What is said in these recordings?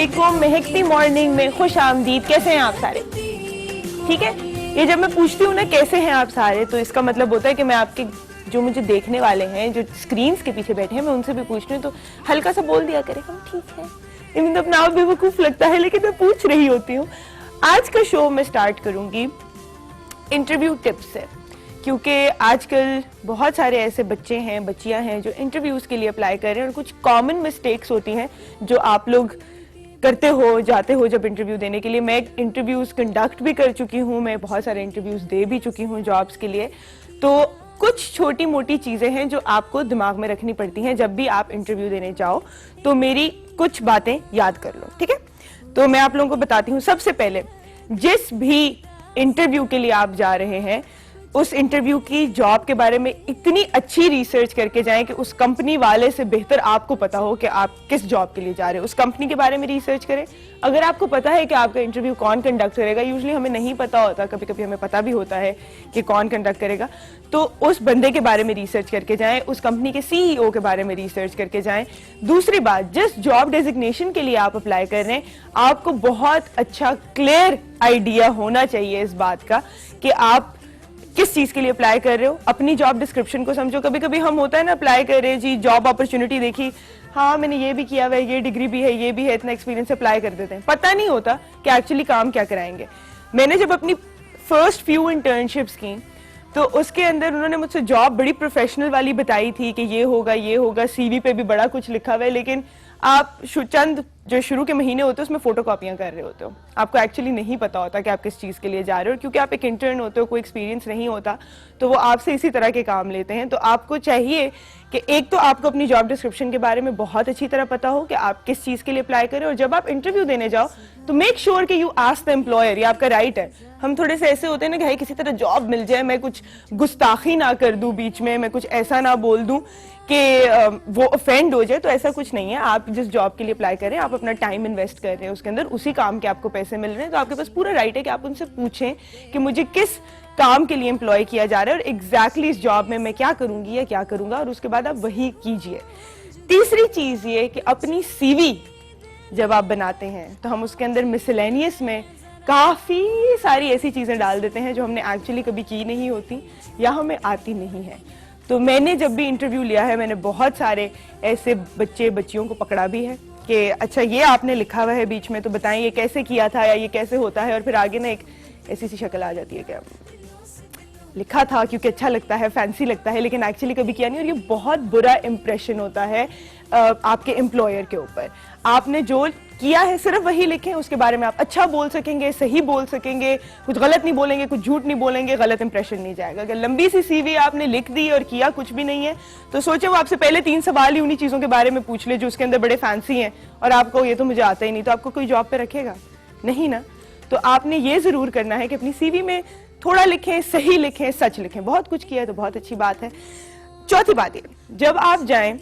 वालेकुम, महकती मॉर्निंग में खुश आमदीद। कैसे हैं आप सारे? ठीक है। ये जब मैं पूछती हूँ ना कैसे हैं आप सारे, तो इसका मतलब होता है कि मैं आपके जो मुझे देखने वाले हैं, जो स्क्रीन्स के पीछे बैठे हैं, मैं उनसे भी पूछती हूँ तो हल्का सा बोल दिया करें हम ठीक है। इवन अपना आप बेवकूफ लगता है लेकिन मैं पूछ रही होती हूँ। आज का शो मैं स्टार्ट करूंगी इंटरव्यू टिप्स से, क्योंकि आजकल बहुत सारे ऐसे बच्चे हैं, बच्चियां हैं जो इंटरव्यूज के लिए अप्लाई कर रहे हैं और कुछ कॉमन मिस्टेक्स होती हैं जो आप लोग करते हो, जाते हो जब इंटरव्यू देने के लिए। मैं इंटरव्यूज कंडक्ट भी कर चुकी हूँ, मैं बहुत सारे इंटरव्यूज दे भी चुकी हूँ जॉब्स के लिए। तो कुछ छोटी मोटी चीजें हैं जो आपको दिमाग में रखनी पड़ती हैं जब भी आप इंटरव्यू देने जाओ। तो मेरी कुछ बातें याद कर लो, ठीक है? तो मैं आप लोगों को बताती हूँ। सबसे पहले, जिस भी इंटरव्यू के लिए आप जा रहे हैं उस इंटरव्यू की जॉब के बारे में इतनी अच्छी रिसर्च करके जाएं कि उस कंपनी वाले से बेहतर आपको पता हो कि आप किस जॉब के लिए जा रहे हो। उस कंपनी के बारे में रिसर्च करें। अगर आपको पता है कि आपका इंटरव्यू कौन कंडक्ट करेगा, यूजुअली हमें नहीं पता होता, कभी कभी हमें पता भी होता है कि कौन कंडक्ट करेगा, तो उस बंदे के बारे में रिसर्च करके जाएं, उस कंपनी के सीईओ के बारे में रिसर्च करके जाएं। दूसरी बात, जिस जॉब डेजिग्नेशन के लिए आप अप्लाई कर रहे हैं, आपको बहुत अच्छा क्लियर आइडिया होना चाहिए इस बात का कि आप किस चीज के लिए अप्लाई कर रहे हो। अपनी जॉब डिस्क्रिप्शन को समझो। कभी कभी हम होता है ना, अप्लाई कर रहे हैं जी, जॉब अपॉर्चुनिटी देखी, हाँ मैंने ये भी किया हुआ है, ये डिग्री भी है, ये भी है, इतना एक्सपीरियंस, अप्लाई कर देते हैं। पता नहीं होता कि एक्चुअली काम क्या कराएंगे। मैंने जब अपनी फर्स्ट फ्यू इंटर्नशिप्स की तो उसके अंदर उन्होंने मुझसे जॉब बड़ी प्रोफेशनल वाली बताई थी कि ये होगा, ये होगा, सीवी पे भी बड़ा कुछ लिखा हुआ है, लेकिन आप चंद जो शुरू के महीने होते हैं उसमें फोटो कॉपियां कर रहे होते हो। आपको एक्चुअली नहीं पता होता कि आप किस चीज के लिए जा रहे हो, क्योंकि आप एक इंटर्न होते हो, कोई एक्सपीरियंस नहीं होता, तो वो आपसे इसी तरह के काम लेते हैं। तो आपको चाहिए कि एक तो आपको अपनी जॉब डिस्क्रिप्शन के बारे में बहुत अच्छी तरह पता हो कि आप किस चीज के लिए अप्लाई करें, और जब आप इंटरव्यू देने जाओ तो मेक श्योर कि यू आस्क द एम्प्लॉयर। ये आपका राइट है। हम थोड़े से ऐसे होते हैं ना कि भाई किसी तरह जॉब मिल जाए, मैं कुछ गुस्ताखी ना कर दूं बीच में, मैं कुछ ऐसा ना बोल दूं कि वो ऑफेंड हो जाए। तो ऐसा कुछ नहीं है। आप जिस जॉब के लिए अप्लाई करें, आप अपना टाइम इन्वेस्ट कर रहे हैं उसके अंदर, उसी काम के आपको पैसे मिल रहे हैं, तो आपके पास पूरा राइट है कि आप उनसे पूछें कि मुझे किस काम के लिए एम्प्लॉय किया जा रहा है और एग्जैक्टली इस जॉब में मैं क्या करूंगी या क्या करूंगा, और उसके बाद आप वही कीजिए। तीसरी चीज ये कि अपनी सीवी जब आप बनाते हैं तो हम उसके अंदर मिसलेनियस में काफी सारी ऐसी चीजें डाल देते हैं जो हमने एक्चुअली कभी की नहीं होती या हमें आती नहीं है। तो मैंने जब भी इंटरव्यू लिया है, मैंने बहुत सारे ऐसे बच्चे बच्चियों को पकड़ा भी है कि अच्छा ये आपने लिखा हुआ है बीच में, तो बताएं ये कैसे किया था या ये कैसे होता है, और फिर आगे ना एक ऐसी सी शक्ल आ जाती है कि लिखा था क्योंकि अच्छा लगता है, फैंसी लगता है, लेकिन एक्चुअली कभी किया नहीं, और ये बहुत बुरा इंप्रेशन होता है आपके एम्प्लॉयर के ऊपर। आपने जो किया है सिर्फ वही लिखें, उसके बारे में आप अच्छा बोल सकेंगे, सही बोल सकेंगे, कुछ गलत नहीं बोलेंगे, कुछ झूठ नहीं बोलेंगे, गलत इंप्रेशन नहीं जाएगा। अगर लंबी सी सीवी आपने लिख दी और किया कुछ भी नहीं है, तो सोचे वो आपसे पहले 3 सवाल ही उन्हीं चीजों के बारे में पूछ ले जो उसके अंदर बड़े फैंसी हैं, और आपको ये तो मुझे आता ही नहीं, तो आपको कोई जॉब पे रखेगा नहीं ना। तो आपने ये जरूर करना है कि अपनी सीवी में थोड़ा लिखें, सही लिखें, सच लिखें। बहुत कुछ किया है तो बहुत अच्छी बात है। चौथी बात ये, जब आप जाएं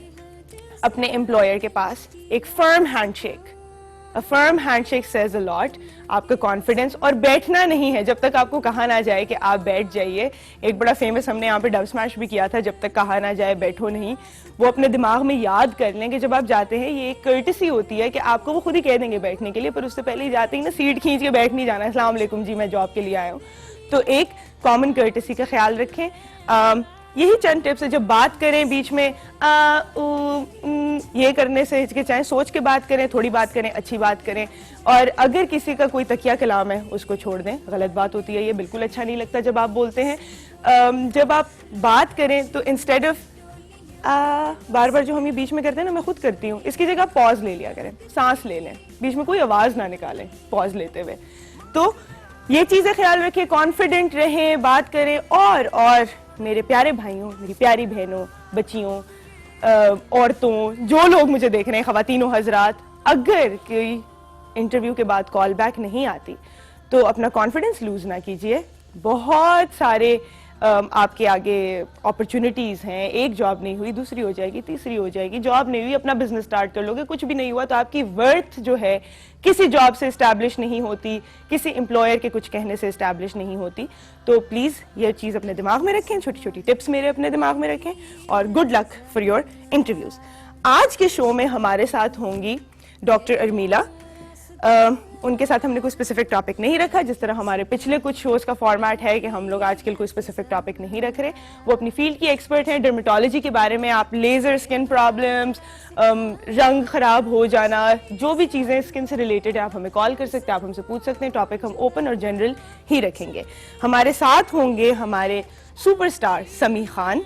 अपने एम्प्लॉयर के पास, एक firm handshake, a firm handshake says a lot. आपका कॉन्फिडेंस, और बैठना नहीं है जब तक आपको कहा ना जाए कि आप बैठ जाइए। एक बड़ा फेमस हमने यहाँ पे डब स्मैश भी किया था, जब तक कहा ना जाए बैठो नहीं। वो अपने दिमाग में याद कर लें कि जब आप जाते हैं, ये एक कर्टसी होती है कि आपको वो खुद ही कह देंगे बैठने के लिए, पर उससे पहले ही जाते ही ना सीट खींच के बैठ नहीं जाना, अस्सलाम वालेकुम जी मैं जॉब के लिए आया हूँ। तो एक कॉमन कर्टसी का ख्याल रखें। यही चंद टिप्स है। जब बात करें बीच में ये करने से हिचकिचाएं, सोच के बात करें, थोड़ी बात करें, अच्छी बात करें। और अगर किसी का कोई तकिया कलाम है उसको छोड़ दें, गलत बात होती है, ये बिल्कुल अच्छा नहीं लगता जब आप बोलते हैं। जब आप बात करें तो इंस्टेड ऑफ बार बार जो हम ये बीच में करते हैं ना, मैं खुद करती हूँ, इसकी जगह पॉज ले लिया करें, सांस ले लें, बीच में कोई आवाज ना निकालें पॉज लेते हुए। तो ये चीजें ख्याल रखें, कॉन्फिडेंट रहें, बात करें। और मेरे प्यारे भाइयों, मेरी प्यारी बहनों, बच्चियों, औरतों, जो लोग मुझे देख रहे हैं, खवातीनों, हजरात, अगर कोई इंटरव्यू के बाद कॉल बैक नहीं आती तो अपना कॉन्फिडेंस लूज ना कीजिए। बहुत सारे आपके आगे अपॉर्चुनिटीज हैं। एक जॉब नहीं हुई, दूसरी हो जाएगी, तीसरी हो जाएगी। जॉब नहीं हुई, अपना बिजनेस स्टार्ट कर लोगे। कुछ भी नहीं हुआ तो आपकी वर्थ जो है किसी जॉब से एस्टैब्लिश नहीं होती, किसी एम्प्लॉयर के कुछ कहने से एस्टैब्लिश नहीं होती। तो प्लीज ये चीज अपने दिमाग में रखें, छोटी छोटी टिप्स मेरे अपने दिमाग में रखें, और good luck for your interviews. आज के शो में हमारे साथ होंगी डॉक्टर अर्मीला, उनके साथ हमने कोई स्पेसिफिक टॉपिक नहीं रखा, जिस तरह हमारे पिछले कुछ शोज का फॉर्मेट है कि हम लोग आजकल कोई स्पेसिफिक टॉपिक नहीं रख रहे। वो अपनी फील्ड की एक्सपर्ट हैं, डर्मेटोलॉजी के बारे में। आप लेजर, स्किन प्रॉब्लम्स, रंग खराब हो जाना, जो भी चीज़ें स्किन से रिलेटेड है, आप हमें कॉल कर सकते हैं, आप हमसे पूछ सकते हैं। टॉपिक हम ओपन और जनरल ही रखेंगे। हमारे साथ होंगे हमारे सुपरस्टार समी खान।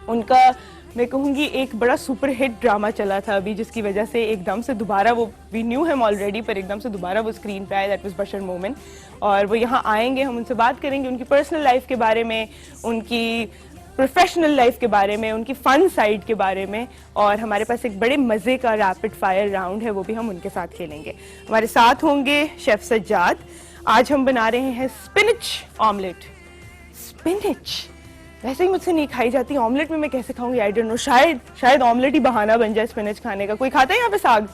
उनका मैं कहूँगी एक बड़ा सुपर हिट ड्रामा चला था अभी, जिसकी वजह से एकदम से दोबारा वो, वी न्यू हिम ऑलरेडी, पर एकदम से दोबारा वो स्क्रीन पे आए, दैट वाज बशर मोमिन। और वो यहाँ आएंगे, हम उनसे बात करेंगे उनकी पर्सनल लाइफ के बारे में, उनकी प्रोफेशनल लाइफ के बारे में, उनकी फन साइड के बारे में। और हमारे पास एक बड़े मज़े का रैपिड फायर राउंड है, वो भी हम उनके साथ खेलेंगे। हमारे साथ होंगे शेफ सज्जाद। आज हम बना रहे हैं स्पिनच ऑमलेट। स्पिनच वैसे ही मुझसे नहीं खाई जाती, ऑमलेट में मैं कैसे खाऊंगी? आई डोंट नो, शायद ऑमलेट ही बहाना बन जाए स्पिनच खाने का। कोई खाता है यहाँ पे साग?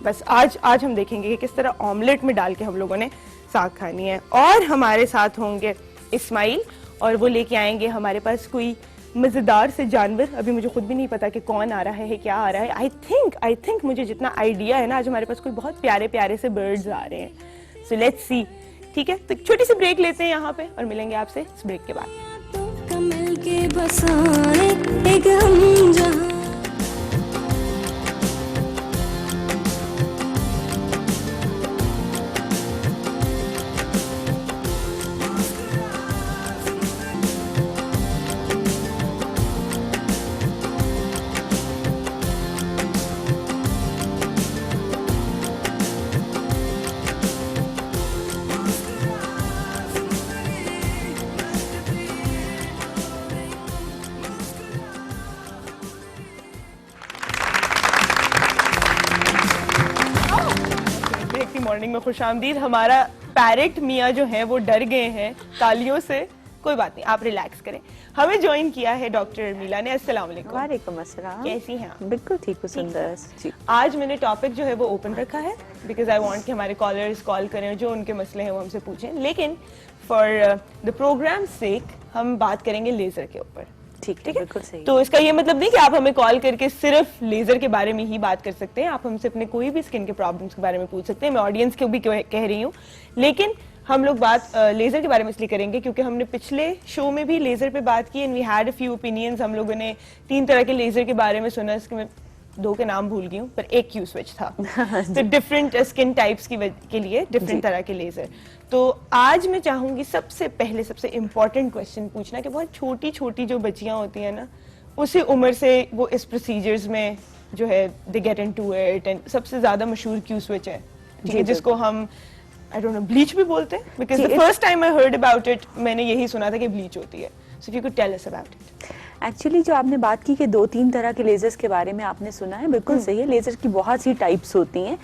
बस आज हम देखेंगे कि किस तरह ऑमलेट में डाल के हम लोगों ने साग खानी है। और हमारे साथ होंगे इस्माइल, और वो लेके आएंगे हमारे पास कोई मज़ेदार से जानवर। अभी मुझे खुद भी नहीं पता कि कौन आ रहा है, क्या आ रहा है। आई थिंक मुझे जितना आइडिया है ना, आज हमारे पास कोई बहुत प्यारे प्यारे से बर्ड्स आ रहे हैं। सो लेट्स सी, ठीक है? तो एक छोटी सी ब्रेक लेते हैं यहाँ पे और मिलेंगे आपसे इस ब्रेक के बाद। मिल के बसाए एक हम जहां। मॉर्निंग में खुशामदीद। हमारा पैरेट मियाँ जो है वो डर गए हैं तालियों से। कोई बात नहीं, आप रिलैक्स करें। हमें ज्वाइन किया है डॉक्टर मीला ने। अस्सलाम वालेकुम। वालेकुम अस्सलाम। कैसी हैं आप? बिल्कुल ठीक हूँ, सुंदर जी। आज मैंने टॉपिक जो है वो ओपन रखा है, बिकॉज आई वांट कि हमारे कॉलर्स कॉल करें और जो उनके मसले हैं वो हमसे पूछें। लेकिन फॉर द प्रोग्राम सेक हम बात करेंगे लेजर के ऊपर। ठीक है, बिल्कुल सही। तो इसका ये मतलब नहीं कि आप हमें कॉल करके सिर्फ लेजर के बारे में ही बात कर सकते हैं। आप हमसे अपने कोई भी स्किन के प्रॉब्लम्स के बारे में पूछ सकते हैं। मैं ऑडियंस को भी कह रही हूँ, लेकिन हम लोग बात लेजर के बारे में इसलिए करेंगे क्योंकि हमने पिछले शो में भी लेजर पे बात की and we had a few opinions. हम लोगों ने 3 तरह के लेजर के बारे में सुना, इसके मैं 2 के नाम भूल गई हूँ, पर एक क्यू स्विच था। तो डिफरेंट स्किन टाइप्स के लिए डिफरेंट तरह के लेजर। तो आज मैं चाहूंगी सबसे पहले सबसे इम्पोर्टेंट क्वेश्चन पूछना कि बहुत छोटी छोटी जो बच्चियां होती हैं ना, उसी उम्र से वो इस प्रोसीजर्स में जो है they get into it. And सबसे ज्यादा मशहूर क्यू स्विच है, ठीक है, जिसको हम आई डोंट नो ब्लीच भी बोलते हैं, because the first time I heard about it मैंने यही सुना था कि ब्लीच होती है। So if you could tell us about it. Actually जो आपने बात की कि 2-3 तरह के लेजर्स के बारे में आपने सुना है, बिल्कुल सही है। लेजर की बहुत सी टाइप्स होती हैं,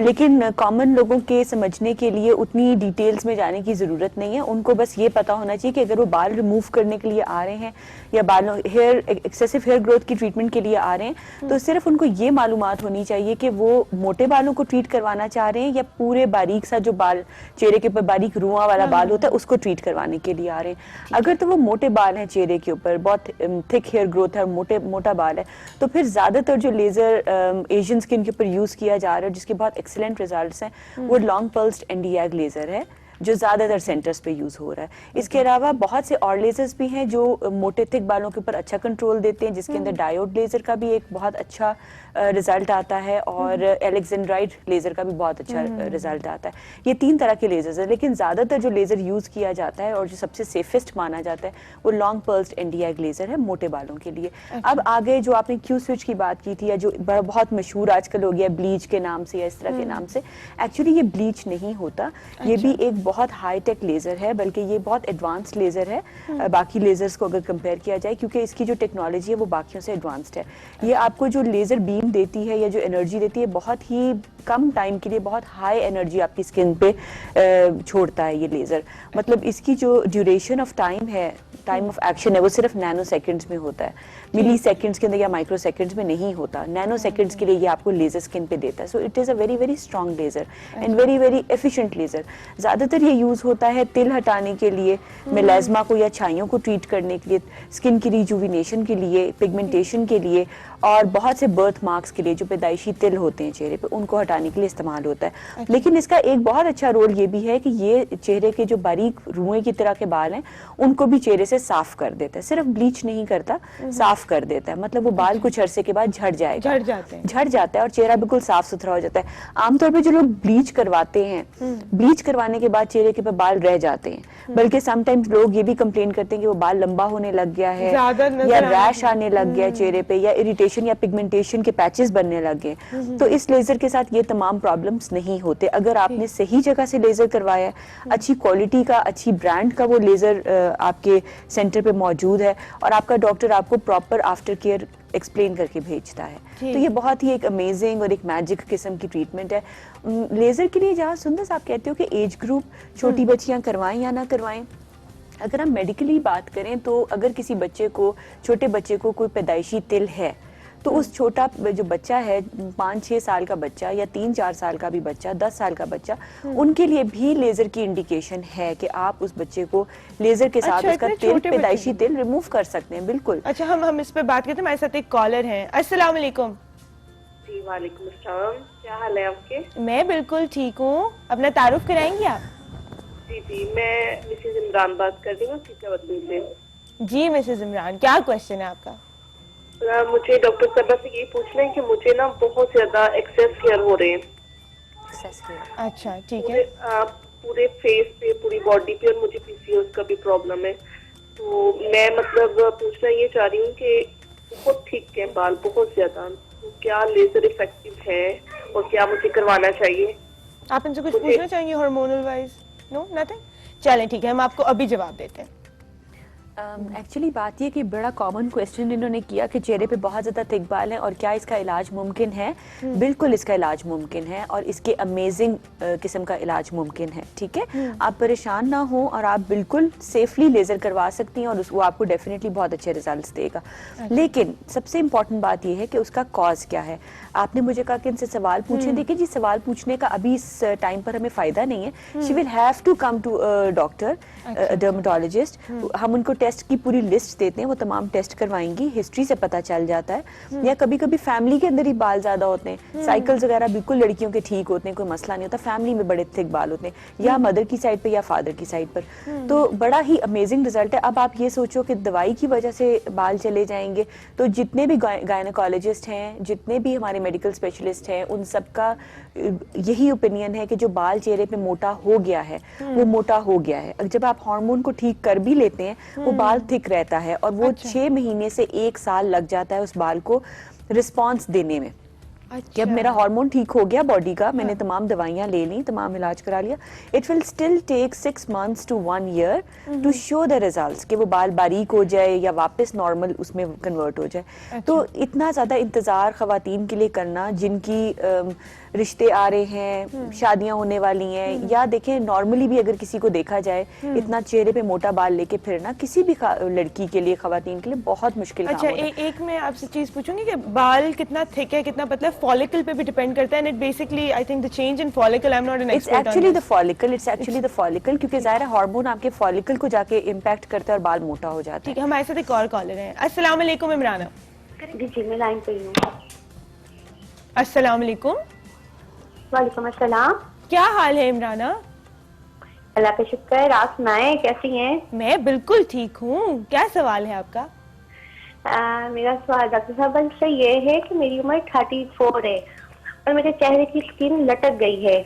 लेकिन कॉमन लोगों के समझने के लिए उतनी डिटेल्स में जाने की ज़रूरत नहीं है। उनको बस ये पता होना चाहिए कि अगर वो बाल रिमूव करने के लिए आ रहे हैं या बालों एक्सेसिव हेयर ग्रोथ की ट्रीटमेंट के लिए आ रहे हैं, तो सिर्फ उनको ये मालूमात होनी चाहिए कि वो मोटे बालों को ट्रीट करवाना चाह रहे हैं या पूरे बारीक सा जो बाल चेहरे के ऊपर बारीक रुआं वाला बाल होता है उसको ट्रीट करवाने के लिए आ रहे हैं। अगर तो वो मोटे बाल हैं चेहरे के ऊपर, बहुत थिक हेयर ग्रोथ है, मोटा बाल है, तो फिर ज्यादातर जो लेजर एशियन स्किन के ऊपर यूज किया जा रहा है जिसके बहुत एक्सीलेंट रिजल्ट्स हैं, वो लॉन्ग पल्स्ड एनडीएग लेजर है जो ज्यादातर सेंटर्स पे यूज हो रहा है। इसके अलावा बहुत से और लेजर्स भी हैं जो मोटे थिक बालों के ऊपर अच्छा कंट्रोल देते हैं, जिसके अंदर डायोड लेजर का भी एक बहुत अच्छा रिजल्ट आता है और एलेक्जेंड्राइड लेजर का भी बहुत अच्छा रिजल्ट आता है। ये 3 तरह के लेजर्स है, लेकिन ज्यादातर जो लेजर यूज किया जाता है और जो सबसे सेफेस्ट माना जाता है वो लॉन्ग पल्स्ड एनडीएग लेजर है मोटे बालों के लिए। अब आगे जो आपने क्यू स्विच की बात की थी या जो बहुत मशहूर आजकल हो गया ब्लीच के नाम से या इस तरह के नाम से, एक्चुअली ये ब्लीच नहीं होता। ये भी एक बहुत हाई टेक लेजर है, बल्कि ये बहुत एडवांस्ड लेजर है बाकी लेजर्स को अगर कंपेयर किया जाए, क्योंकि इसकी जो टेक्नोलॉजी है वो बाकियों से एडवांस्ड है। ये आपको जो लेजर बीम देती है या जो एनर्जी देती है, बहुत ही कम टाइम के लिए बहुत हाई एनर्जी आपकी स्किन पे छोड़ता है ये लेजर। मतलब इसकी जो ड्यूरेशन ऑफ टाइम है, टाइम ऑफ एक्शन है, वो सिर्फ नैनो सेकेंड्स में होता है, मिली सेकेंड्स के अंदर या माइक्रो सेकेंड्स में नहीं होता। नैनो सेकेंड्स के लिए ये आपको लेजर स्किन पे देता है। So it is a very very strong laser and very very efficient laser. ज़्यादातर ये यूज होता है तिल हटाने के लिए, मेलाज्मा को या छाइयों को ट्रीट करने के लिए, स्किन की रिजुविनेशन के लिए, पिगमेंटेशन के लिए, और बहुत से बर्थ मार्क्स के लिए, जो पैदाइशी तिल होते हैं चेहरे पे, उनको हटाने के लिए इस्तेमाल होता है। लेकिन इसका एक बहुत अच्छा रोल ये भी है कि ये चेहरे के जो बारीक रुएं की तरह के बाल हैं उनको भी चेहरे से साफ कर देता है। सिर्फ ब्लीच नहीं करता, साफ कर देता है। मतलब वो बाल कुछ अरसे के बाद झड़ जाएगा, झड़ जाता है और चेहरा बिल्कुल साफ सुथरा हो जाता है। आमतौर पर जो लोग ब्लीच करवाते हैं, ब्लीच करवाने के बाद चेहरे के पे बाल रह जाते हैं, बल्कि समटाइम्स लोग ये भी कंप्लेन करते हैं कि वो बाल लंबा होने लग गया है, या रैश आने लग गया है चेहरे पे, या इरिटेशन या पिगमेंटेशन के पैचेस बनने लग गए। तो इस लेजर के साथ ये तमाम प्रॉब्लम्स नहीं होते। अगर आपने सही जगह से लेजर करवाया है, अच्छी क्वालिटी का, अच्छी ब्रांड का वो लेजर आपके सेंटर पे मौजूद है और आपका डॉक्टर आपको प्रॉपर आफ्टर केयर एक्सप्लेन करके भेजता है, तो ये बहुत ही एक अमेजिंग और एक मैजिक किस्म की ट्रीटमेंट है। लेजर के लिए जहाँ सुंदर आप कहते हो कि एज ग्रुप, छोटी बच्चियां करवाएं या ना करवाएं, अगर हम मेडिकली बात करें तो अगर किसी बच्चे को, छोटे बच्चे को कोई पैदाइशी तिल है, तो उस छोटा जो बच्चा है, 5-6 साल का बच्चा या 3-4 साल का भी बच्चा, 10 साल का बच्चा, उनके लिए भी लेजर की इंडिकेशन है कि आप उस बच्चे को लेजर के साथ उसका तिल, पैदाइशी तिल रिमूव कर सकते हैं। बिल्कुल। अच्छा, हम इस पे बात करते हैं। हमारे साथ एक कॉलर हैं। अस्सलाम वालेकुम। जी वालेकुम अस्सलाम, क्या हाल है आपके? मैं बिल्कुल ठीक हूँ, अपना तारुफ कराएंगी आप? जी, मैं मिसेज इमरान बात कर रही हूँ सीतावतनी से। जी मिसेज इमरान, क्या क्वेश्चन है आपका? मुझे डॉक्टर साहबा से ये पूछना है कि मुझे ना बहुत ज्यादा एक्सेस हेयर हो रहे हैं। अच्छा, ठीक है। पूरे फेस पे, पूरी बॉडी पे, और मुझे पीसीओएस का भी प्रॉब्लम है। तो मैं मतलब पूछना ये चाह रही हूँ कि बहुत थिक है बाल, बहुत ज्यादा, तो क्या लेजर इफेक्टिव है और क्या मुझे करवाना चाहिए? आप इनसे कुछ पूछना चाहेंगे हार्मोनल वाइज? No, nothing. चलें ठीक है, हम आपको अभी जवाब देते हैं। एक्चुअली बात ये कि बड़ा कॉमन क्वेश्चन इन्होंने किया कि चेहरे पे बहुत ज़्यादा थिक बाल हैं और क्या इसका इलाज मुमकिन है। बिल्कुल इसका इलाज मुमकिन है और इसके अमेजिंग किस्म का इलाज मुमकिन है। ठीक है, आप परेशान ना हो और आप बिल्कुल सेफली लेज़र करवा सकती हैं और वो आपको डेफिनेटली बहुत अच्छे रिजल्ट्स देगा। लेकिन सबसे इम्पॉर्टेंट बात ये है कि उसका कॉज क्या है। आपने मुझे कहा कि इनसे सवाल पूछे। देखिए जी, सवाल पूछने का अभी इस टाइम पर हमें फ़ायदा नहीं है। She will have to come to doctor, dermatologist. हम उनको टेस्ट की पूरी लिस्ट देते हैं, वो तमाम टेस्ट करवाएंगी, हिस्ट्री से पता चल जाता है। या कभी कभी फैमिली के अंदर ही बाल ज्यादा होते हैं, साइकिल्स वगैरह बिल्कुल लड़कियों के ठीक होते हैं, कोई मसला नहीं होता, फैमिली में बड़े थिक बाल होते हैं, या मदर की साइड पे या फादर की साइड पर। तो बड़ा ही अमेजिंग रिजल्ट है। अब आप ये सोचो कि दवाई की वजह से बाल चले जाएंगे, तो जितने भी गायनेकोलॉजिस्ट हैं, जितने भी हमारे मेडिकल स्पेशलिस्ट हैं, उन सबका यही ओपिनियन है कि जो बाल चेहरे पे मोटा हो गया है वो मोटा हो गया है। जब आप हार्मोन को ठीक कर भी लेते हैं, वो बाल थिक रहता है और वो 6 महीने से 1 साल लग जाता है उस बाल को रिस्पॉन्स देने में। जब मेरा हार्मोन ठीक हो गया बॉडी का, मैंने तमाम दवाइयां ले ली, तमाम इलाज करा लिया, it will still take 6 months to 1 year to show the results कि वो बाल बारीक हो जाए या वापस नॉर्मल उसमें कन्वर्ट हो जाए। तो इतना ज़्यादा इंतज़ार ख़वातीन के लिए करना जिनकी रिश्ते आ रहे हैं, शादियां होने वाली हैं, या देखें नॉर्मली भी अगर किसी को देखा जाए, इतना चेहरे पे मोटा बाल लेके फिरना किसी भी लड़की के लिए, ख़वातीन के लिए बहुत मुश्किल काम होता है। एक मैं आपसे चीज पूछूंगी कि बाल कितना थिक है, कितना पतला है, फॉलिकल पे भी डिपेंड करता है। And it basically I think the change in follicle, I am not an expert. It's actually the follicle, क्योंकि ज़ाहिर है हार्मोन आपके फॉलिकल को जाके इम्पैक्ट करता है और बाल मोटा हो जाता है। ठीक है, हमारे साथ एक और कॉलर है। अस्सलाम वालेकुम इमरान। जी, मैं लाइन पे ही हूँ। अस्सलाम वालेकुम। वालेकुम अस्सलाम। क्या हाल है इमराना? अल्लाह का शुक्र है। आप सुनाएं, कैसी हैं? मैं बिल्कुल ठीक हूँ। क्या सवाल है आपका? मेरा सवाल डॉक्टर साहब से ये है कि मेरी उम्र 34 है और मेरे चेहरे की स्किन लटक गई है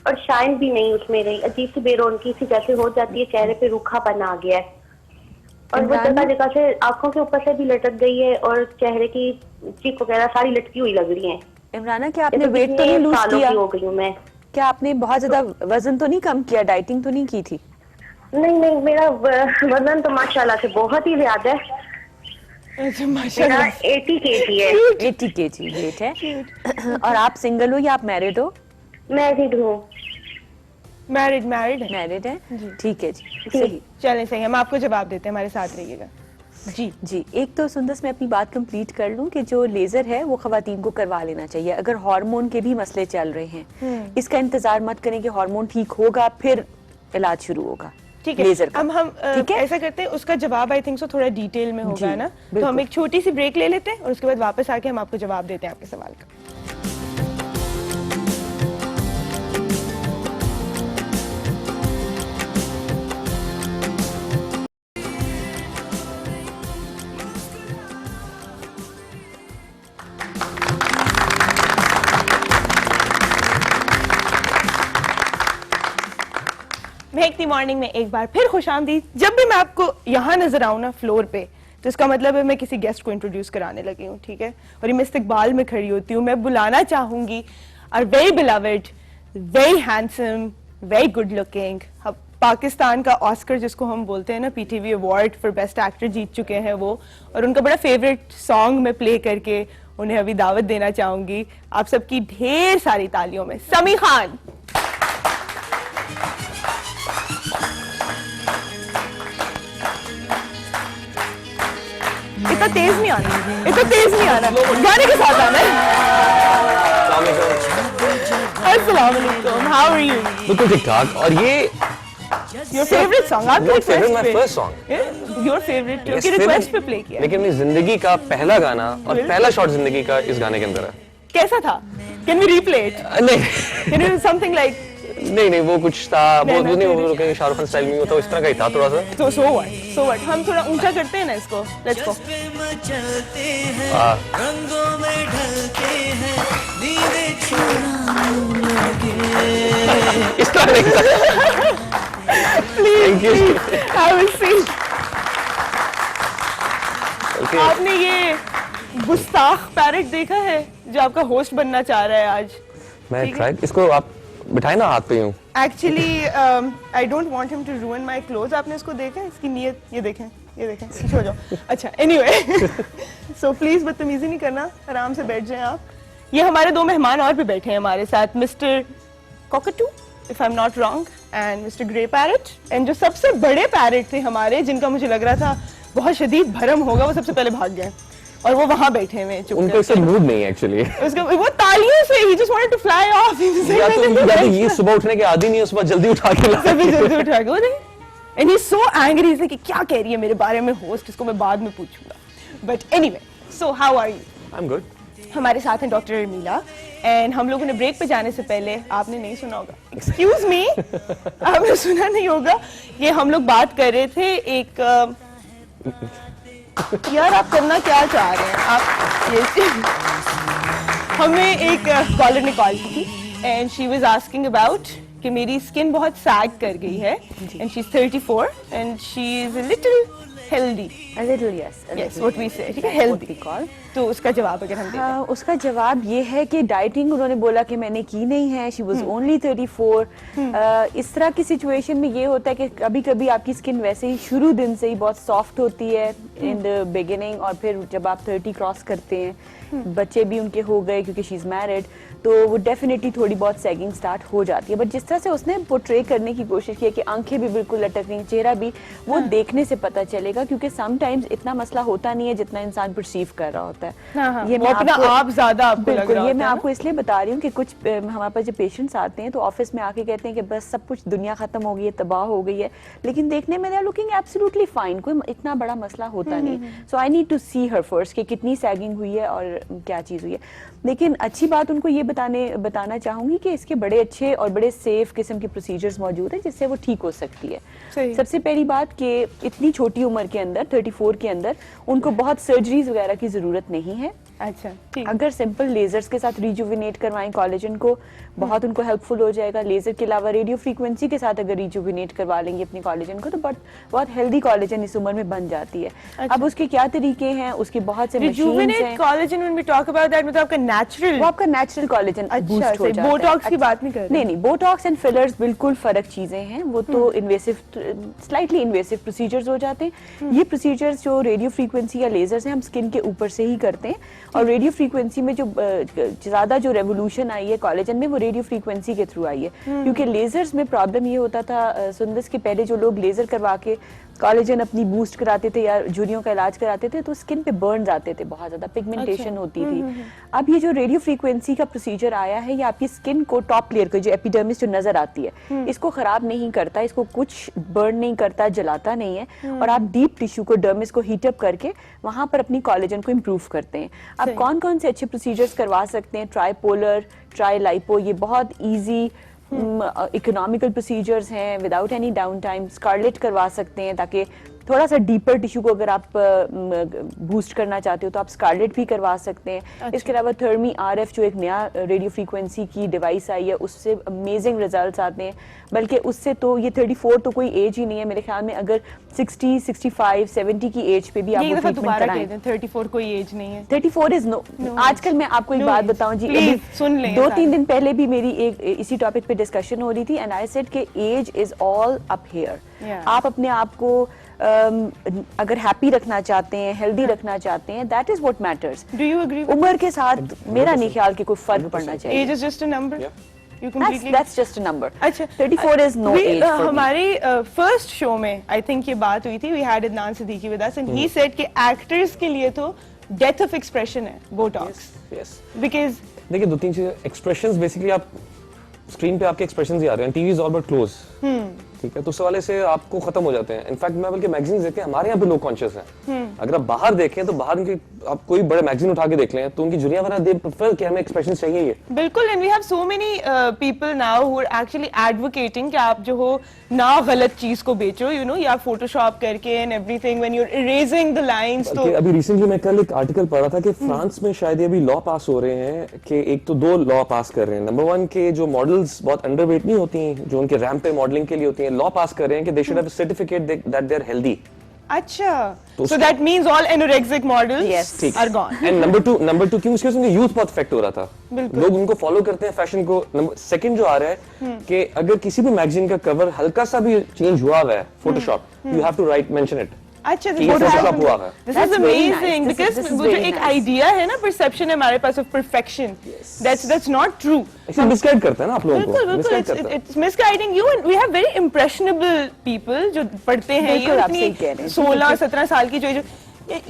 और शाइन भी नहीं उसमें रही, अजीब सी बेरौनकी सी जैसे हो जाती है, चेहरे पे रूखापन आ गया है और वो जगह जगह से आंखों के ऊपर से भी लटक गई है और चेहरे की चीक वगैरह सारी लटकी हुई लग रही है। इमराना, क्या आपने वेट तो नहीं लूज किया? हो गई हूँ मैं। क्या आपने बहुत ज्यादा वजन तो नहीं कम किया, डाइटिंग तो नहीं की थी? नहीं, मेरा वजन तो माशाल्लाह से बहुत ही ज्यादा है। अच्छा, माशाल्लाह। मेरा 80 kg है। 80 kg वेट है। और आप सिंगल हो या आप मैरिड हो? मैरिड हूँ। मैरिड है। ठीक है जी, सही। चलें सही, हम आपको जवाब देते हैं, हमारे साथ रहिएगा। जी, एक तो सुंदस मैं अपनी बात कंप्लीट कर लूं कि जो लेजर है वो खवातीन को करवा लेना चाहिए अगर हार्मोन के भी मसले चल रहे हैं। इसका इंतजार मत करें कि हार्मोन ठीक होगा फिर इलाज शुरू होगा। ठीक है, लेजर का। हम ठीक है? ऐसा करते हैं, उसका जवाब आई थिंक सो थोड़ा डिटेल में होगा जी, ना, तो बिल्कुल। हम एक छोटी सी ब्रेक ले लेते हैं और उसके बाद वापस आके हम आपको जवाब देते हैं आपके सवाल का। महकती मॉर्निंग में एक बार फिर खुशामदीद। जब भी मैं आपको यहाँ नजर आऊँ ना फ्लोर पे, तो इसका मतलब है मैं किसी गेस्ट को इंट्रोड्यूस कराने लगी हूँ, ठीक है। और ये मैं इस्तकबाल में खड़ी होती हूँ, मैं बुलाना चाहूंगी are very beloved, very handsome, very good looking, Pakistan का ऑस्कर जिसको हम बोलते हैं ना, PTV award for best actor जीत चुके हैं वो, और उनका बड़ा फेवरेट सॉन्ग में प्ले करके उन्हें अभी दावत देना चाहूंगी आप सबकी ढेर सारी तालियों में। समी खान। इतना तेज नहीं आना, इतना तेज नहीं आना, गाने के साथ आना है। अस्सलाम वालेकुम, हाउ आर यू? बिल्कुल ठीक ठाक। और ये योर फेवरेट सॉन्ग, आपकी Not favorite, रिक्वेस्ट my पे first song. Your favourite Yes, की रिक्वेस्ट पे favorite, प्ले किया। लेकिन मेरी जिंदगी का पहला गाना और Really? पहला शॉट जिंदगी का इस गाने के अंदर है। कैसा था? Can we replay it? नहीं कैन यू समथिंग लाइक नहीं वो कुछ था, वो नहीं, नहीं, नहीं, वो कहीं शाहरुख खान स्टाइल में होता, इस तरह का ही था थोड़ा सा। तो सो व्हाट हम थोड़ा ऊंचा करते हैं ना इसको, लेट्स गो। रंगों में ढलते हैं, नींदें चुराने लगे। इस तरह नहीं था। Thank you. I will see. Okay. आपने ये गुस्ताख पैरट देखा है जो आपका होस्ट बनना चाह रहा है आज? मैं ठीक है। ट्राई, इसको आप बिठाए ना हाथ पे यूं। Actually I don't want him to ruin my clothes. आपने इसको देखा है, इसकी नीयत? ये देखें, ये देखें, पीछे हो जाओ। अच्छा, एनीवे, सो प्लीज बदतमीजी नहीं करना, आराम से बैठ जाएं आप। ये हमारे दो मेहमान और भी बैठे हैं हमारे साथ, mister cockatoo if I am not wrong and mister grey parrot, and जो सबसे बड़े पैरट थे हमारे, जिनका मुझे लग रहा था बहुत शदीद भरम होगा, वो सबसे पहले भाग गए और वो वहां बैठे हुए चुप उनको इससे मूड नहीं है एक्चुअली। उसका वो तालियों से ही just wanted to fly off. या तो ये सुबह उठने के आदी नहीं है, सुबह जल्दी उठा के ला। सभी जल्दी उठा के वो नहीं, and he is so angry कि क्या कह रही है मेरे बारे में होस्ट, इसको मैं बाद में पूछूंगा। But anyway, so how are you? I am good. हमारे साथ हैं डॉक्टर अर्मीला, एंड हम लोगों ने ब्रेक पे जाने से पहले, आपने नहीं सुना होगा, एक्सक्यूज मी, आपने सुना नहीं होगा, ये हम लोग बात कर रहे थे एक यार आप करना क्या चाह रहे हैं आप? ये हमें एक कॉलर ने कॉल की थी and she was asking about कि मेरी स्किन बहुत सैग कर गई है, and she is 34 and she is a little healthy. A little, yes. A yes, little. What we say, ठीक है, What we हेल्दी। call. तो उसका जवाब अगर हम दें हाँ, उसका जवाब ये है कि डाइटिंग उन्होंने बोला कि मैंने की नहीं है, शी वॉज ओनली 34। इस तरह की सिचुएशन में ये होता है कि कभी कभी आपकी स्किन वैसे ही शुरू दिन से ही बहुत सॉफ्ट होती है इन द बिगिनिंग, और फिर जब आप 30 क्रॉस करते हैं, बच्चे भी उनके हो गए क्योंकि शी इज मैरिड, तो वो डेफिनेटली थोड़ी बहुत सैगिंग स्टार्ट हो जाती है। बट जिस तरह से उसने पोर्ट्रे करने की कोशिश की है कि आंखें भी बिल्कुल लटक रही, चेहरा भी, वो देखने से पता चलेगा, क्योंकि समटाइम्स इतना मसला होता नहीं है जितना इंसान परसीव कर रहा होता है। हाँ, ये वो मैं अपना आपको- आप ज्यादा आपको लग बिल्कुल, रहा ये होता मैं है ना? आपको इसलिए बता रही हूँ कि कुछ हमारे पास जो पेशेंट्स आते हैं तो ऑफिस में आके कहते हैं कि बस सब कुछ दुनिया खत्म हो गई है, तबाह हो गई है, लेकिन देखने में they are looking absolutely fine, कोई इतना बड़ा मसला होता नहीं। So I need to see her first कि कितनी सैगिंग हुई है और क्या चीज हुई है। लेकिन अच्छी बात उनको ये बताना चाहूंगी कि इसके बड़े अच्छे और बड़े सेफ किस्म के प्रोसीजर्स मौजूद हैं जिससे वो ठीक हो सकती है। सही। सबसे पहली बात कि इतनी छोटी उम्र के अंदर, 34 के अंदर, उनको बहुत सर्जरीज वगैरह की जरूरत नहीं है। अच्छा, ठीक। अगर सिंपल लेजर्स के साथ रिजुविनेट करवाएं कोलेजन को, बहुत उनको हेल्पफुल हो जाएगा। लेजर के अलावा रेडियो फ्रीक्वेंसी के साथ अगर रिजुविनेट करवा लेंगे अपनी कोलेजन को, तो बहुत हेल्दी कोलेजन इस उम्र में बन जाती है। अच्छा। अब उसके क्या तरीके हैं, उसके बहुत से मशीन्स रिजुविनेट हैं। Collagen when we talk about that, मतलब आपका नेचुरल, वो आपका नेचुरल कोलेजन अच्छा, बूस्ट हो सही, जाता है। बोटॉक्स की बात नहीं कर रहे। नहीं, बोटॉक्स एंड फिलर्स बिल्कुल फर्क चीजें हैं। वो तो इन्वेसिव, स्लाइटली इन्वेसिव प्रोसीजर्स हो जाते हैं। ये प्रोसीजर्स जो रेडियो फ्रीक्वेंसी या लेजर्स हैं, हम स्किन के ऊपर से ही करते हैं, और रेडियो फ्रीक्वेंसी में जो ज्यादा जो रेवोल्यूशन आई है कोलेजन में, वो रेडियो फ्रीक्वेंसी के थ्रू आई है। क्योंकि लेजर्स में प्रॉब्लम ये होता था सुंदस के पहले जो लोग लेजर करवा के कोलेजन अपनी बूस्ट कराते थे या झुर्रियों का इलाज कराते थे तो स्किन पे बर्न्स आते थे, बहुत ज्यादा पिगमेंटेशन होती थी। अब ये जो रेडियो फ्रीक्वेंसी का प्रोसीजर आया है, ये आपकी स्किन को टॉप लेयर को जो एपिडर्मिस जो नजर आती है इसको खराब नहीं करता, इसको कुछ बर्न नहीं करता, जलाता नहीं है, और आप डीप टिश्यू को, डर्मिस को हीटअप करके वहां पर अपनी कोलेजन को इम्प्रूव करते हैं। आप कौन कौन से अच्छे प्रोसीजर्स करवा सकते हैं? ट्राईपोलर, ट्राईलाइपो, ये बहुत ईजी इकोनॉमिकल प्रोसीजर्स हैं without any downtime. Scarlet करवा सकते हैं ताकि थोड़ा सा डीपर टिश्यू को अगर आप बूस्ट करना चाहते हो तो आप स्कारलेट भी करवा सकते हैं। अच्छा। इसके अलावा थर्मी RF जो एक नया रेडियो फ्रीक्वेंसी की डिवाइस आई है, उससे अमेजिंग रिजल्ट्स आते हैं। बल्कि उससे तो ये 34 तो कोई एज ही नहीं है मेरे ख्याल में, अगर 60, 65, 70 की एज पे भी आप ये वो दफा ट्रीटमेंट दोबारा कराएं। कह दें, 34 कोई एज नहीं है। 34 इज नो। आजकल मैं आपको एक No बात age. बताऊं जी, Please, अभी सुन लें 2-3 सारे। दिन पहले भी मेरी एक इसी टॉपिक पे डिस्कशन हो रही थी एंड आई सेड कि age is all up here. Yeah. आप अपने आप को अगर हैप्पी रखना चाहते हैं, हेल्दी रखना चाहते हैं, that is what matters. Do you agree? उम्र के साथ मेरा नहीं ख्याल कि कोई फर्क पड़ना एज चाहिए। Is just a number. Yeah. You completely That's just a number. अच्छा 34 is no age for me. हमारी फर्स्ट शो में आई थिंक ये बात हुई थी, we had Adnan Siddiqui with us and he said कि एक्टर्स के लिए तो डेथ ऑफ एक्सप्रेशन है बोटॉक्स, यस बिकॉज देखिए दो तीन चीजें, एक्सप्रेशंस बेसिकली आप स्क्रीन पे आपके एक्सप्रेशंस ही आ रहे हैं, TV is all but close, ठीक है, तो उस वाले से आपको खत्म हो जाते हैं। इनफैक्ट मैं बल्कि मैगजीन देखे हमारे यहाँ पे लोग कॉन्शियस हैं, अगर आप बाहर देखें तो बाहर उनकी आप कोई बड़े मैगजीन उठा के देख लें तो उनकी जुरियां वगैरह दे प्रेफर कि हमें एक्सप्रेशन चाहिए ये। बिल्कुल, and we have so many people now who are actually advocating कि आप जो हो ना गलत चीज को बेचो, यू नो, या फोटोशॉप करके and everything when you are erasing the lines. तो अभी रिसेंटली मैं कल एक आर्टिकल पढ़ रहा था कि फ्रांस में शायद ये अभी लॉ पास हो रहे हैं कि एक तो 2 लॉ पास कर रहे हैं। नंबर 1 के जो मॉडल्स बहुत अंडरवेट नहीं होती हैं, जो उनके रैंप पे मॉडलिंग के लिए होती हैं, लॉ पास कर रहे हैं कि they should have a certificate that they are healthy. अच्छा, so that means all anorexic models Yes. Are gone. And number two क्यों उसके उनके यूथ बहुत इफेक्ट हो रहा था, लोग उनको फॉलो करते हैं फैशन को। सेकंड जो आ रहा है कि अगर किसी भी मैगजीन का कवर हल्का सा भी चेंज हुआ है Photoshop, you have to write mention it. अच्छा, ये Photoshop हुआ है। This That's is very nice. Amazing This is because वो जो very एक nice. आइडिया है ना, परसेप्शन है हमारे पास of perfection, that's not true. ऐसे मिसगाइड करता है ना आप लोगों को, बिल्कुल मिसगाइड करता बिल्कुल, है। It's misguiding you and we have very impressionable people जो पढ़ते हैं। बिल्कुल, ये आप सही कह रहे अपनी हैं। 16-17 साल की जो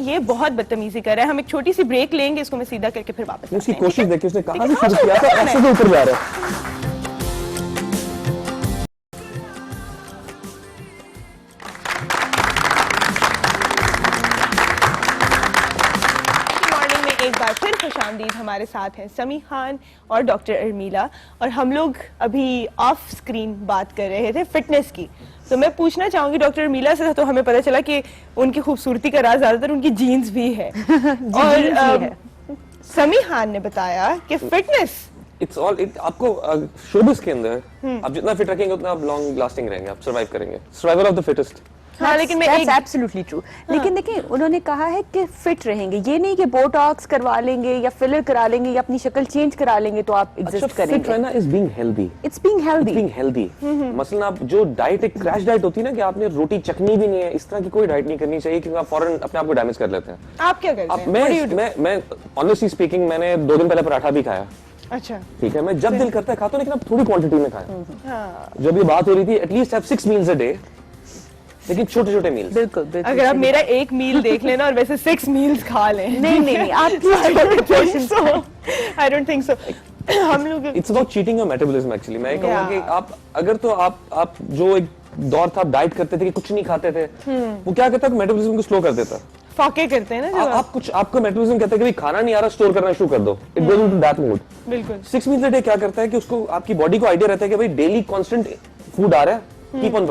ये बहुत बदतमीजी कर रहा है। हम एक छोटी सी ब्रेक लेंगे, इसको मैं सीधा करके फिर वापस उसकी आते हैं, कोशिश ठीक है? देखिए उसने कहा लेकिन भी शुरू हाँ, किया था, हाँ, ऐसे तो ऊपर जा रहा है। मॉर्निंग में एक बार फिर खुशामदीद। हमारे साथ हैं समी खान और डॉक्टर अर्मीला, और हम लोग अभी ऑफ स्क्रीन बात कर रहे थे फिटनेस की। तो मैं पूछना चाहूंगी डॉक्टर अर्मीला से, तो हमें पता चला कि उनकी खूबसूरती का राज ज्यादातर उनकी जीन्स भी है और समी खान ने बताया कि फिटनेस इट्स ऑल आपको शोबिस के अंदर आप जितना फिट रखेंगे उतना आप लॉन्ग लास्टिंग रहेंगे, आप सर्वाइव करेंगे, सर्वाइवल ऑफ द फिटेस्ट। हाँ, लेकिन मैं That's एक absolutely true. लेकिन देखिए उन्होंने कहा है कि फिट रहेंगे, ये नहीं कि बोटॉक्स करवा लेंगे या फिलर करा लेंगे या अपनी शक्ल चेंज करा लेंगे तो आप अच्छा, एग्जिस्ट फिट करेंगे। रहना is being healthy, it's being healthy. Being healthy. मसलन आप जो डाइट, एक क्रैश डाइट होती है ना कि आपने रोटी चखनी भी नहीं है, इस तरह की कोई डाइट नहीं करनी चाहिए क्योंकि आप फौरन अपने आप को डैमेज कर लेते हैं। आप क्या करते अब हैं? What do you do? मैं ऑनेस्टली स्पीकिंग मैंने 2 दिन पहले पराठा भी खाया, अच्छा, ठीक है, मैं जब दिल करता है खाता हूं, लेकिन अब थोड़ी क्वांटिटी में खाया। हाँ, जब ये बात हो रही थी at least have 6 meals a day, लेकिन छोटे छोटे मील्स। बिल्कुल बिल्कुल। अगर आप मेरा एक मील देख लेना और वैसे 6 मील्स खा लें। नहीं नहीं नहीं, आप आई डोंट थिंक सो। हम लोग it's about cheating your metabolism actually. मैं ये कहूंगा Yeah. कि आप अगर तो आप जो एक दौर था, आप डाइट करते थे कि कुछ नहीं खाते थे, वो क्या कहता है मेटाबॉलिज्म को स्लो कर देता। फाके करते हैं ना जब आप कुछ आपका मेटाबॉलिज्म कहता है कि भाई खाना नहीं आ रहा, स्टोर करना शुरू कर दो, it goes into that mode. बिल्कुल 6 मील्स अ डे क्या करता है कि उसको आपकी बॉडी को आइडिया रहता है कि भाई डेली कांस्टेंट फूड आ रहा है, keep on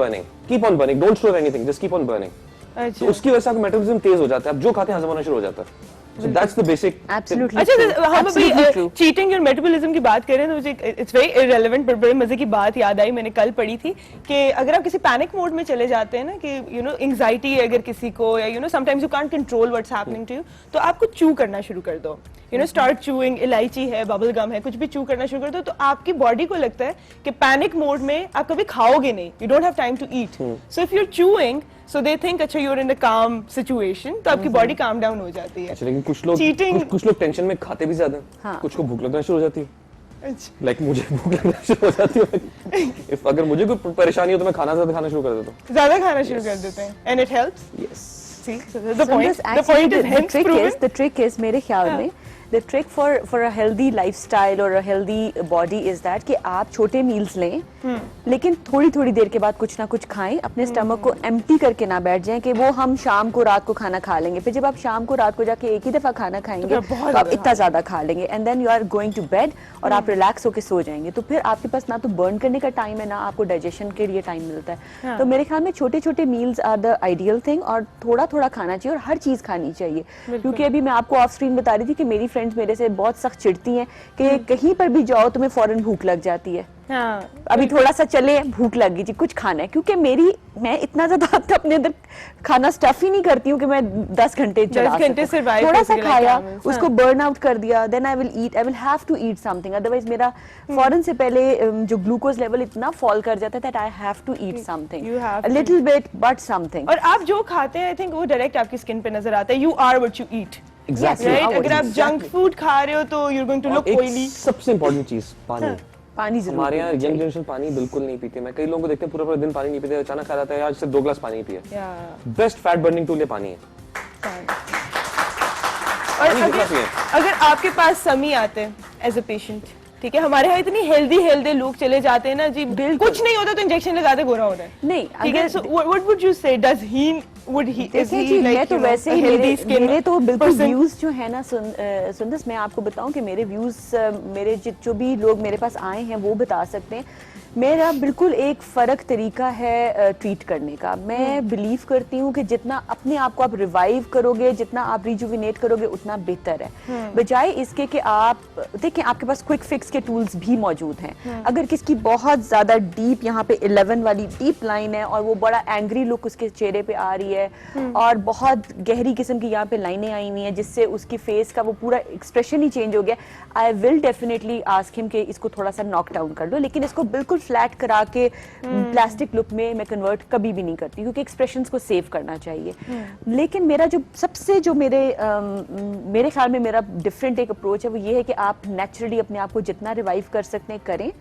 burning, don't store anything, just keep on burning. तो अच्छा उसकी वजह से आपका मेटाबॉलिज्म तेज हो जाता है, आप जो खाते हैं हजम होना शुरू हो जाता है। So that's the basic. Absolutely. अच्छा, true. हम अभी Absolutely true. चीटिंग और मेटाबॉलिज्म की बात करें तो मुझे इट्स वेरी इररिलेवेंट, पर बड़े मजे की बात याद आई, मैंने कल पढ़ी थी कि अगर आप किसी पैनिक मोड में चले जाते हैं ना, कि यू नो एंजाइटी है अगर किसी को, या you know sometimes you can't control what's happening to you, तो आपको चू करना शुरू कर दो, यू नो स्टार्ट चूइंग, इलायची है, बबल गम है, कुछ भी चू करना शुरू कर दो, तो आपकी बॉडी को लगता है कि पैनिक मोड में आप कभी खाओगे नहीं, you don't have time to eat, so if you are chewing so they think अच्छा you are in a calm situation, तो आपकी बॉडी काम डाउन हो जाती है। अच्छा, लेकिन कुछ लोग Cheating- कुछ लोग टेंशन में खाते भी ज्यादा हैं, हाँ। कुछ को भूख लगना शुरू हो जाती है। अच्छा। लाइक मुझे भूख लगना शुरू हो जाती है। इफ अगर मुझे कोई परेशानी हो तो मैं खाना ज्यादा खाना शुरू कर देता हूँ। ज्यादा खाना शुरू कर देते हैं and it helps. Yes. See, so the point is hence proven. the trick is मेरे ख्याल में the trick for a healthy lifestyle or a healthy body is that कि आप छोटे मील्स लें लेकिन थोड़ी थोड़ी देर के बाद कुछ ना कुछ खाएं, अपने स्टमक को एम्प्टी करके ना बैठ जाएं कि वो हम शाम को रात को खाना खा लेंगे। फिर जब आप शाम को रात को जाके एक ही दफा खाना खाएंगे फिर बहुत तो आप ज्यादा इतना ज्यादा खा लेंगे and then you are going to bed और आप रिलैक्स होकर सो जाएंगे। तो फिर आपके पास ना तो बर्न करने का टाइम है ना आपको डाइजेशन के लिए टाइम मिलता है। तो मेरे ख्याल में छोटे छोटे meals are the ideal thing और थोड़ा थोड़ा खाना चाहिए और हर चीज खानी चाहिए। क्योंकि अभी मैं आपको ऑफ स्क्रीन बता रही थी कि मेरी फ्रेंड्स मेरे से बहुत सख्त चिढ़ती हैं कि कहीं पर भी जाओ तुम्हें फौरन भूख लग जाती है। हाँ, अभी थोड़ा सा चले भूख लगी जी कुछ खाना है, क्योंकि मैं इतना ज्यादा अपने अंदर खाना स्टफ ही नहीं करती हूँ कि मैं 10 घंटे चला 10 घंटे सकूं। survive थोड़ा कर सा सके, like खाया camels, उसको बर्न आउट कर दिया, then I will have to eat something, otherwise मेरा फौरन से पहले जो ग्लूकोज लेवल इतना फॉल कर जाता है that I have to eat something, You have a little bit but something. और आप जो खाते हैं आई थिंक वो डायरेक्ट आपकी स्किन पे नजर आता है। You are what you eat, exactly. Right? अगर आप जंक फूड खा रहे हो तो you are going to look oily. सबसे इंपॉर्टेंट चीज पानी। पानी जरूर हमारे यहाँ पीना यंग चाहिए। जनरेशन पानी बिल्कुल नहीं पीते। मैं कई लोगों को देखते हैं पूरा पूरा दिन पानी नहीं पीते, अचानक खा जाता है आज सिर्फ 2 ग्लास पानी पिया। या बेस्ट फैट बर्निंग टूल ये पानी है। और पानी कितना अगर पिए? अगर आपके पास समी आते हैं एज अ पेशेंट, ठीक है, हमारे यहाँ इतनी हेल्दी लोग चले जाते हैं ना जी, कुछ नहीं होता तो इंजेक्शन लगाते गोरा हो रहा है। नहीं, ठीक है, अगर- सो व्हाट वुड यू से, does he would he is देखिए ही जी, मैं लाइक तो वैसे ही मेरे तो बिल्कुल व्यूज जो है ना सुंदस, मैं आपको बताऊं कि मेरे व्यूज मेरे जो भी लोग मेरे पास आए हैं वो बता सकते हैं। मेरा बिल्कुल एक फर्क तरीका है ट्रीट करने का। मैं बिलीव करती हूँ कि जितना अपने आप को आप रिवाइव करोगे, जितना आप रिजुविनेट करोगे उतना बेहतर है, बजाय इसके कि आप देखें आपके पास क्विक फिक्स के टूल्स भी मौजूद हैं। अगर किसकी बहुत ज्यादा डीप यहाँ पे 11 वाली डीप लाइन है और वो बड़ा एंग्री लुक उसके चेहरे पे आ रही है और बहुत गहरी किस्म की यहाँ पे लाइनें आई हुई हैं जिससे उसकी फेस का वो पूरा एक्सप्रेशन ही चेंज हो गया, I will definitely ask him कि इसको थोड़ा सा नॉक डाउन कर लो, लेकिन इसको बिल्कुल फ्लैट करा के प्लास्टिक लुक में मैं कन्वर्ट कभी भी नहीं करती क्योंकि एक्सप्रेशंस को सेव करना चाहिए। लेकिन मेरा जो सबसे जो मेरे ख्याल में मेरा डिफरेंट एक अप्रोच है वो ये है कि आप नेचुरली अपने आप को जितना रिवाइव कर सकते हैं करें।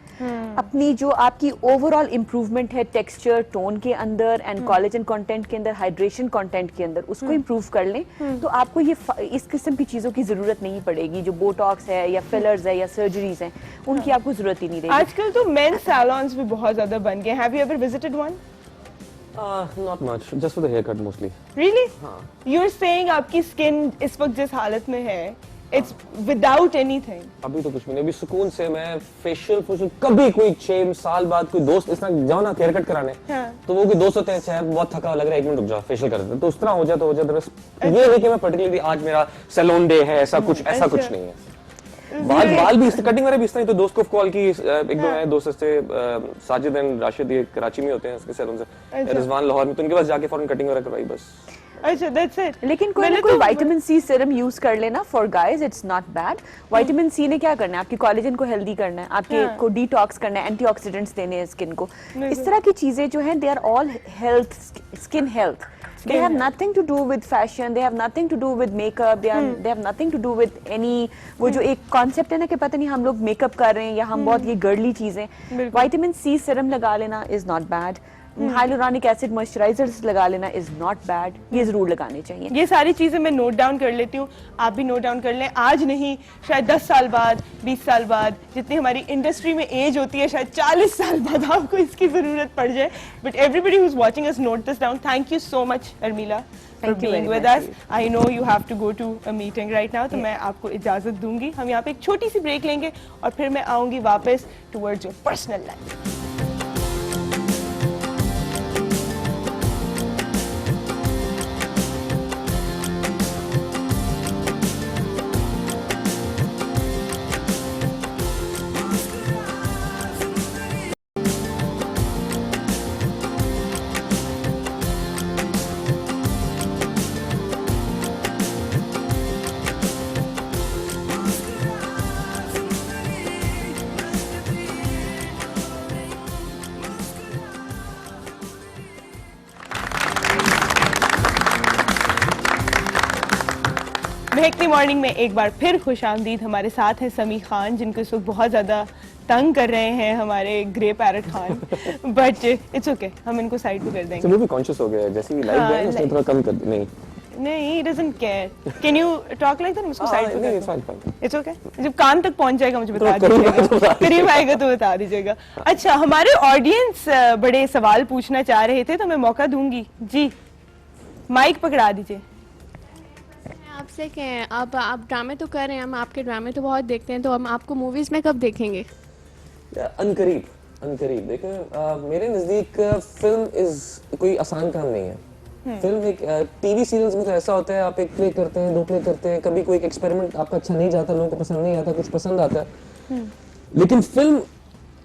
अपनी जो आपकी ओवरऑल इंप्रूवमेंट है टेक्सचर टोन के अंदर एंड कोलेजन कंटेंट के अंदर, हाइड्रेशन कंटेंट के अंदर, उसको इंप्रूव कर लें तो आपको ये इस किस्म की चीजों की जरूरत नहीं पड़ेगी। जो बोटॉक्स है या फिलर्स है या सर्जरीज हैं उनकी आपको जरूरत ही नहीं रहेगी। आजकल तो मेंस सैलून्स भी बहुत ज्यादा बन गए। Have you ever visited one? Not much, just for the haircut mostly. Really? You are saying आपकी स्किन इस वक्त जिस हालत में है, इट्स विदाउट एनीथिंग। अभी तो कुछ भी नहीं, अभी सुकून से मैं फेशियल कभी कोई 6 साल बाद कोई दोस्त इस तरह जाओ ना हेयर कट कराने, तो वो कोई दोस्त होते हैं अच्छा बहुत थका लग रहा है 1 मिनट रुक जाओ फेशियल कर देते हैं, तो उस तरह हो जाए तो हो जाए। बस ये नहीं कि मैं पर्टिकुलरली आज मेरा सैलून डे है, ऐसा कुछ नहीं है। बाल भी कटिंग वगैरह भी इस तरह ही, तो दोस्त को कॉल की, एक दो नए दोस्त से साजिद एंड राशिद ये कराची में होते हैं उसके सैलून से, रिजवान लाहौर में, तो उनके पास जाके फौरन कटिंग वगैरह करवाई बस। अच्छा, दैट्स इट। लेकिन कोई ना कोई विटामिन सी सीरम यूज कर लेना for guys, it's not bad. Vitamin C ने क्या करना है, आपकी कोलेजन को हेल्दी करना है, आपके को डिटॉक्स करना है, एंटीऑक्सीडेंट्स देने हैं स्किन को। इस तरह की चीजें जो हैं they are all health, skin health. They have nothing to do with fashion, they have nothing to do with makeup, they have nothing to do with any वो जो एक कॉन्सेप्ट है ना कि पता नहीं हम लोग मेकअप कर रहे हैं या हम बहुत ये गर्ली चीजें। विटामिन सी सीरम लगा लेना is not bad, hyaluronic acid moisturisers लगा लेना इज नॉट बैड, ये जरूर लगाने चाहिए। ये सारी चीजें मैं नोट डाउन कर लेती हूँ, आप भी नोट डाउन कर लें। आज नहीं, शायद 10 साल बाद, 20 साल बाद, जितनी हमारी इंडस्ट्री में एज होती है शायद 40 साल बाद आपको इसकी जरूरत पड़ जाए। But everybody who is watching us note this down. Thank you so much Armila for being with us. I know you have to go to a meeting right now, तो मैं आपको इजाजत दूंगी। हम यहाँ पे एक छोटी सी ब्रेक लेंगे और फिर मैं आऊंगी वापस टुवर्ड्स योर पर्सनल लाइफ। महकती मॉर्निंग में एक बार फिर खुश आमदीद। हमारे साथ हैं समी खान, जिनको इस वक्त बहुत ज्यादा तंग कर रहे हैं हमारे grey parrot Khan, but it's okay, हम इनको साइड पे कर देंगे। तो वो भी कॉन्शियस हो गया है, जैसे ही लाइव हाँ, गया ना, उसने like- थोड़ा कम कर दी। नहीं नहीं, he doesn't care. Can you talk like that? हम उसको साइड पे नहीं, कर दें। fine. It's okay. जब कान तक पहुंच जाएगा मुझे बता तो करीब आएगा तो दीजिएगा, बता करीब आएगा तो बता दीजिएगा। अच्छा, हमारे ऑडियंस बड़े सवाल पूछना चाह रहे थे, तो मैं मौका दूंगी। जी, माइक पकड़ा दीजिए। आपसे कहें, आप ड्रामे तो कर रहे हैं, हम आपके ड्रामे तो बहुत देखते हैं, तो हम आपको मूवीज में कब देखेंगे? अनकरीब देखें, मेरे नजदीक फिल्म इज कोई आसान काम नहीं है। फिल्म एक टीवी सीरियल्स में तो ऐसा होता है, आप एक प्ले करते हैं, 2 प्ले करते हैं, कभी कोई एक्सपेरिमेंट आपका अच्छा नहीं जाता, लोगों को पसंद नहीं आता, कुछ पसंद आता है। लेकिन फिल्म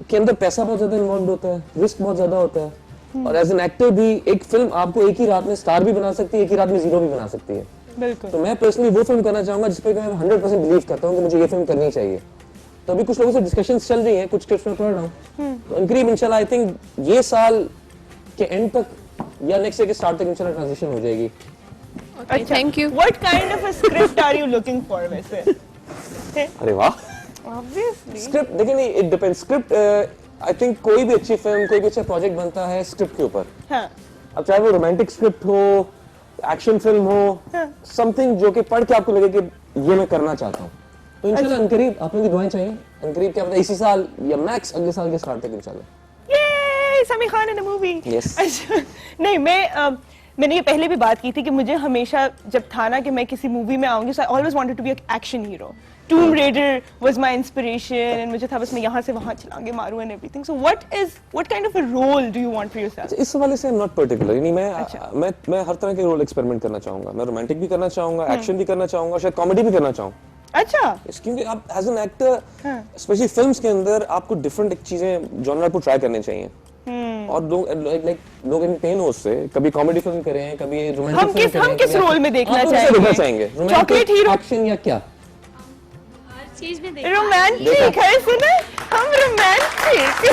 के अंदर पैसा बहुत ज्यादा इन्वॉल्व होता है, रिस्क बहुत ज्यादा होता है, और एज एन एक्टर भी एक फिल्म आपको एक ही रात में स्टार भी बना सकती है, एक ही रात में जीरो भी बना सकती है। बिल्कुल। तो मैं पर्सनली वो फिल्म करना चाहूंगा जिसपे मैं 100% बिलीव करता हूँ कि मुझे ये फिल्म करनी चाहिए। तो अभी कुछ लोगों से डिस्कशंस चल रही हैं, कुछ स्क्रिप्ट्स में पढ़ रहा हूँ, तो अनकरीब इंशाल्लाह आई थिंक ये साल के एंड तक या नेक्स्ट ईयर के स्टार्ट तक इंशाल्लाह ट्रांजिशन हो जाएगी। अच्छा, thank you. What kind of a script are you looking for वैसे? अरे वाह, Obviously. स्क्रिप्ट देखिए, नहीं it depends. Script I think कोई भी अच्छी फिल्म, कोई भी अच्छा प्रोजेक्ट बनता है स्क्रिप्ट के ऊपर। हाँ, अब चाहे वो रोमांटिक स्क्रिप्ट हो, एक्शन फिल्म हो, समथिंग जो कि पढ़ के आपको लगे कि ये मैं करना चाहता हूँ, तो इंशाल्लाह अनकरीब आप लोगों की दुआएं चाहिए। अनकरीब क्या पता इसी साल या मैक्स अगले साल के स्टार्ट तक इंशाल्लाह। Yay, समी Khan in the movie. Yes. अच्छा, नहीं मैंने ये पहले भी बात की थी कि मुझे हमेशा जब था ना कि मैं किसी मूवी में आऊंगी, so I always wanted to be an action hero. Tomb raider was my inspiration, and मुझे था बस मैं यहाँ से वहाँ छलांगे मारूं and everything. So what kind of a role do you want for yourself? इस हवाले से नॉट पर्टिकुलर, यानी मैं हर तरह के रोल एक्सपेरिमेंट करना चाहूंगा। मैं रोमांटिक भी करना चाहूंगा, एक्शन भी करना चाहूंगा, शायद कॉमेडी भी करना चाहूँ। अच्छा, क्योंकि आप as an actor, especially films के अंदर, आपको डिफरेंट चीजें जॉनर को ट्राई करने चाहिए। और लोग लोग एंटरटेन हो उससे। कभी कॉमेडी फिल्म करें, कभी रोमांटिक फिल्म करें। हम किस रोल में देखना आप कैसे देखना चाहेंगे? चॉकलेट हीरो, एक्शन या क्या? हर चीज में रोमांटिक है, सुना हम रोमांटिक।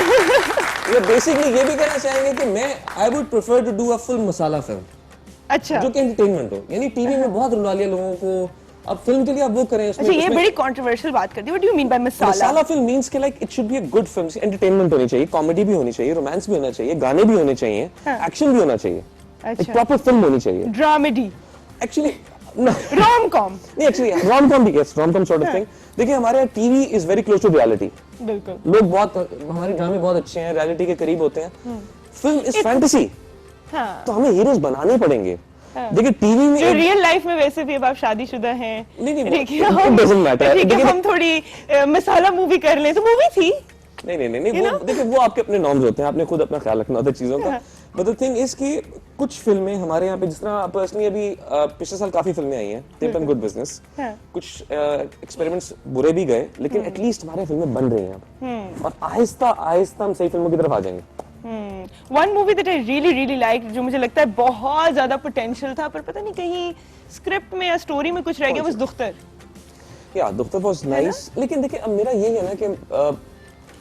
ये बेसिकली ये भी कहना चाहेंगे कि मैं I would prefer to do a full masala film अच्छा, जो कि एंटरटेनमेंट हो। यानी टीवी में बहुत रुला लिया लोगों को, अब फिल्म के लिए आप वो करें। अच्छा, ये बड़ी कंट्रोवर्शियल बात कर दी। What do you mean by masala? Masala film means कि like it should be a good film, entertainment होनी चाहिए, कॉमेडी भी होनी चाहिए, रोमांस भी होना चाहिए, गाने भी होने चाहिए, एक्शन भी होना चाहिए, एक अच्छा, प्रॉपर फिल्म होनी चाहिए। Dramedy, actually rom com. नहीं, एक्चुअली रोम कॉम भी, yes, rom com sort of thing. देखिए हमारे यहाँ TV is very close to reality. बिल्कुल। लोग बहुत, हमारे ड्रामे बहुत अच्छे हैं, रियलिटी के करीब होते हैं। फिल्म इज फैंटेसी, हाँ, तो हमें हीरोज बनाने पड़ेंगे। देखिए टीवी में जो रियल लाइफ में वैसे भी अब आप शादीशुदा हैं। नहीं, ठीक है, it doesn't matter। ठीक है, देखिए- हम थोड़ी मसाला मूवी कर लें तो मूवी थी। नहीं, वो देखिए वो आपके अपने नॉर्म्स होते हैं, आपने खुद अपना ख्याल रखना होता है चीजों का। बट द थिंग इज कि कुछ फिल्में हमारे यहाँ पे, जिस तरह पर्सनली अभी पिछले साल काफी फिल्में आई हैं, दे डन गुड बिजनेस। कुछ एक्सपेरिमेंट्स बुरे भी गए, लेकिन एटलीस्ट हमारे फिल्में बन रही हैं अब, और आहिस्ता आहिस्ता हम सही फिल्मों की तरफ आ जाएंगे। One movie that I really like, जो मुझे लगता है बहुत ज्यादा पोटेंशियल था, पर पता नहीं कहीं स्क्रिप्ट में या स्टोरी में कुछ रह गया, बस दुख्तर। या दुख्तर वाज नाइस, लेकिन देखिए अब मेरा यही है ना कि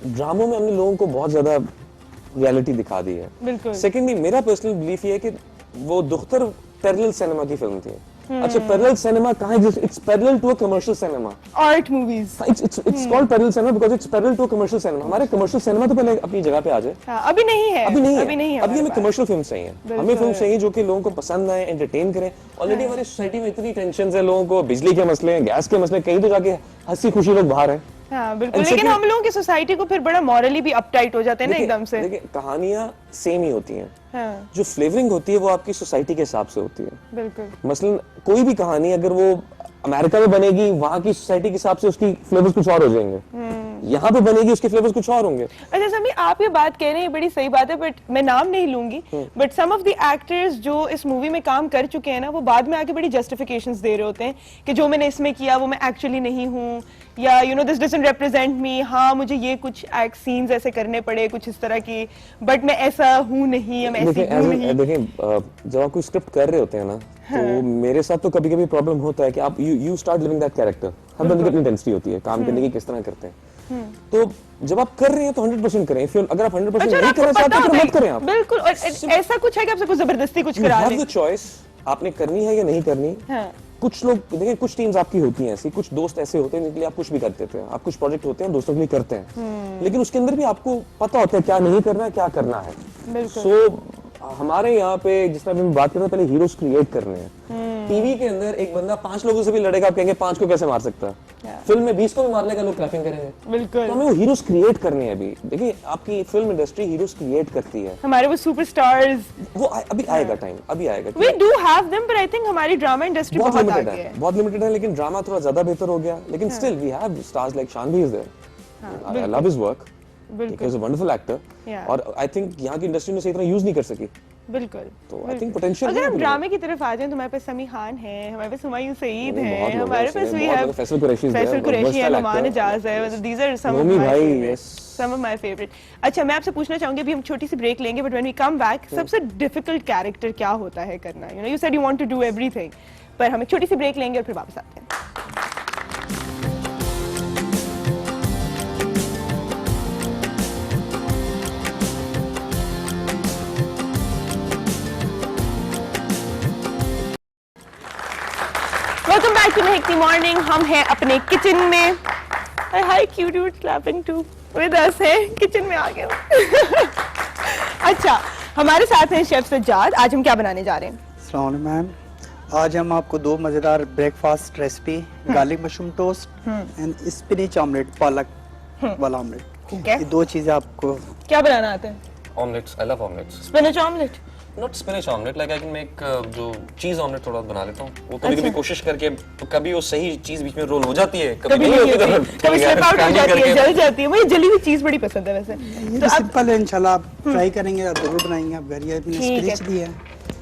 ड्रामों में हमने लोगों को बहुत ज्यादा रियलिटी दिखा दी है। बिल्कुल। सेकेंडली मेरा पर्सनल बिलीफ ये है कि वो दुख्तर पैरेलल सिनेमा की फिल्म थी। अच्छा, पैरेलल सिनेमा कहाँ exist? It's parallel to a commercial cinema. Art movies. It's called parallel cinema because it's parallel to a commercial cinema. हमारे कमर्शियल सिनेमा तो पहले अपनी जगह पे आ जाए। हाँ, अभी नहीं है। अभी नहीं है। हमारे हमें पास। कमर्शियल फिल्म चाहिए। हमें फिल्म चाहिए जो कि लोगों को पसंद आए, एंटरटेन करें। ऑलरेडी हमारी सोसाइटी में इतनी टेंशन है, लोगों को बिजली के मसले हैं, गैस के मसले, कहीं तो जाके हंसी खुशी लोग बाहर हैं। हाँ, बिल्कुल। And लेकिन second- हम लोगों की सोसाइटी को फिर बड़ा मॉरली भी अपटाइट हो जाते हैं ना एकदम से। देखिए कहानियां सेम ही होती हैं, हाँ, जो फ्लेवरिंग होती है वो आपकी सोसाइटी के हिसाब से होती है। बिल्कुल। मसलन कोई भी कहानी अगर वो अमेरिका में बनेगी, वहां की सोसाइटी के हिसाब से उसकी फ्लेवर्स कुछ और हो जाएंगे, यहाँ पे बनेगी उसके फ्लेवर्स कुछ और होंगे। अच्छा समी, आप ये बात कह रहे हैं, बड़ी सही बात है, बट मैं नाम नहीं लूंगी, but some of the actors जो इस मूवी में काम कर चुके हैं ना, वो बाद में आके बड़ी जस्टिफिकेशंस दे रहे होते हैं कि जो मैंने इसमें किया वो मैं एक्चुअली नहीं हूँ, या you know this doesn't represent me. हाँ, मुझे ये कुछ सीन्स ऐसे करने पड़े, कुछ इस तरह की, बट मैं ऐसा हूँ नहीं, या मैं ऐसी हूँ नहीं। देखिए जब आप कोई स्क्रिप्ट कर रहे होते हैं ना, तो मेरे साथ तो कभी कभी प्रॉब्लम होता है कि आप you start living that character. हर बंदे की अपनी इंटेंसिटी होती है, काम करने की किस तरह करते हैं। तो जब आप कर रहे हैं तो 100% करें। अगर आप 100% नहीं करना चाहते तो मत करें आप। बिल्कुल। और ऐसा कुछ है कि आपसे कुछ जबरदस्ती कुछ करा You ले। have the choice, आपने करनी है या नहीं करनी। हाँ, कुछ लोग देखिए, कुछ टीम्स आपकी होती हैं ऐसी, कुछ दोस्त ऐसे होते हैं जिनके लिए आप कुछ भी कर देते हैं, आप कुछ प्रोजेक्ट होते हैं दोस्तों के लिए करते हैं, लेकिन उसके अंदर भी आपको पता होता है क्या नहीं करना है, क्या करना है। बिल्कुल। सो हमारे यहाँ पे जिस तरह हम बात करते हैं, पहले हीरोज क्रिएट करने हैं। टीवी के अंदर एक बंदा 5 लोगों से भी लड़ेगा, आप कहेंगे 5 को कैसे मार सकता है। फिल्म में 20 को भी मारने का लोग क्लैपिंग करेंगे। बिल्कुल। तो हमें वो हीरोज क्रिएट करने हैं। अभी देखिए, आपकी फिल्म इंडस्ट्री हीरोज क्रिएट करती है, हमारे वो सुपरस्टार्स, वो अभी आएगा टाइम, अभी आएगा। we do have them, but I think हमारी ड्रामा इंडस्ट्री बहुत बहुत लिमिटेड आगे है, है। बहुत लिमिटेड है, लेकिन ड्रामा थोड़ा ज्यादा बेहतर हो गया। लेकिन still we have stars like Shanvi is there. I love his work, he is a wonderful actor. Yeah. और आई थिंक यहाँ की इंडस्ट्री ने सही तरह यूज नहीं कर सकी। बिल्कुल। तो आई थिंक पोटेंशियल अगर हम ड्रामे की तरफ आ जाएं तो हमारे पास समी खान है, हमारे पास हुमायूं सईद बहुत है, लोग हमारे हैं पास ऐसे, वी बहुत हैव लोग, फैसल कुरैशी is there, फैसल कुरैशी है, versatile नुमान actor. इजाज है, मतलब these are some of Romi my भाई, favorites, yes. some of my favorite। अच्छा, मैं आपसे पूछना चाहूंगी, अभी हम छोटी सी ब्रेक लेंगे, but when we come back, सबसे डिफिकल्ट कैरेक्टर क्या होता है करना? You know, you said you want to do everything, पर हम एक छोटी सी ब्रेक लेंगे और फिर वापस आते हैं। वेलकम बैक टू महकती मॉर्निंग। हम हैं अपने किचन में। Hi cute dude clapping too with us है, किचन में आ गए हो। अच्छा, हमारे साथ हैं शेफ सज्जाद। आज हम क्या बनाने जा रहे हैं? अस्सलाम वालेकुम मैम, आज हम आपको 2 मज़ेदार breakfast recipe, garlic mushroom toast and spinach omelette, पालक वाला ऑमलेट, ठीक है। ये 2 चीज़ें आपको क्या बनाना आता है? Omelettes, I love omelettes. Spinach omelette? Not spinach omelette, like I can make जो चीज ऑमलेट थोड़ा बना लेता हूँ। वो कभी-कभी कोशिश करके, कभी वो सही चीज बीच में रोल हो जाती है, कभी नहीं होती, कभी स्लिप आउट हो जाती है, जल जाती है। मुझे जली हुई चीज बड़ी पसंद है वैसे। ये तो सिंपल है, इंशाल्लाह आप ट्राई करेंगे, आप जरूर बनाएंगे। आप घर ये ठीक है। स्पिनच दी है।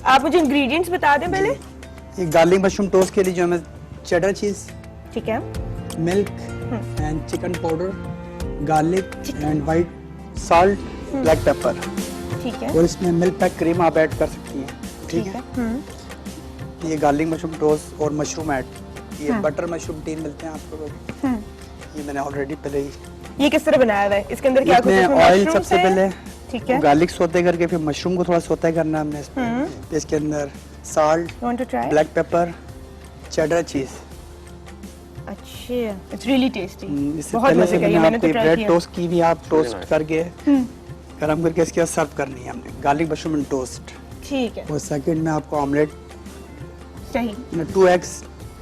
आप मुझे इंग्रेडिएंट्स बता दें पहले। ये गार्लिक मशरूम टोस्ट के लिए जो हमें चेडर चीज, ठीक है। Milk and chicken powder, garlic and white salt, black pepper, ठीक है। और इसमें मिल्क पैक क्रीम आप ऐड कर सकती हैं। ठीक है। ये गार्लिक मशरूम टोस्ट और मशरूम ऐड, ये बटर मशरूम 3 मिलते हैं आपको। ये मैंने ऑलरेडी पहले ही, ये किस तरह बनाया हुआ है? इसके अंदर क्या कुछ इसमें इसमें ऑयल mushrooms सबसे हैं? पहले ठीक है। गार्लिक सोते करके फिर मशरूम को थोड़ा सोते करना है हमने इसमें। फिर इसके अंदर salt, You want to try? Black pepper, cheddar चीज। अच्छा, इट्स रियली टेस्टी। इससे बहुत पहले मजे से का, ये मैंने मैंने आपको तो ट्राई ब्रेड किया। टोस्ट की भी, आप टोस्ट करके गरम करके इसके बाद सर्व करनी है हमने, गार्लिक मशरूम टोस्ट। ठीक है, और सेकंड में आपको ऑमलेट, सही। 2 एग्स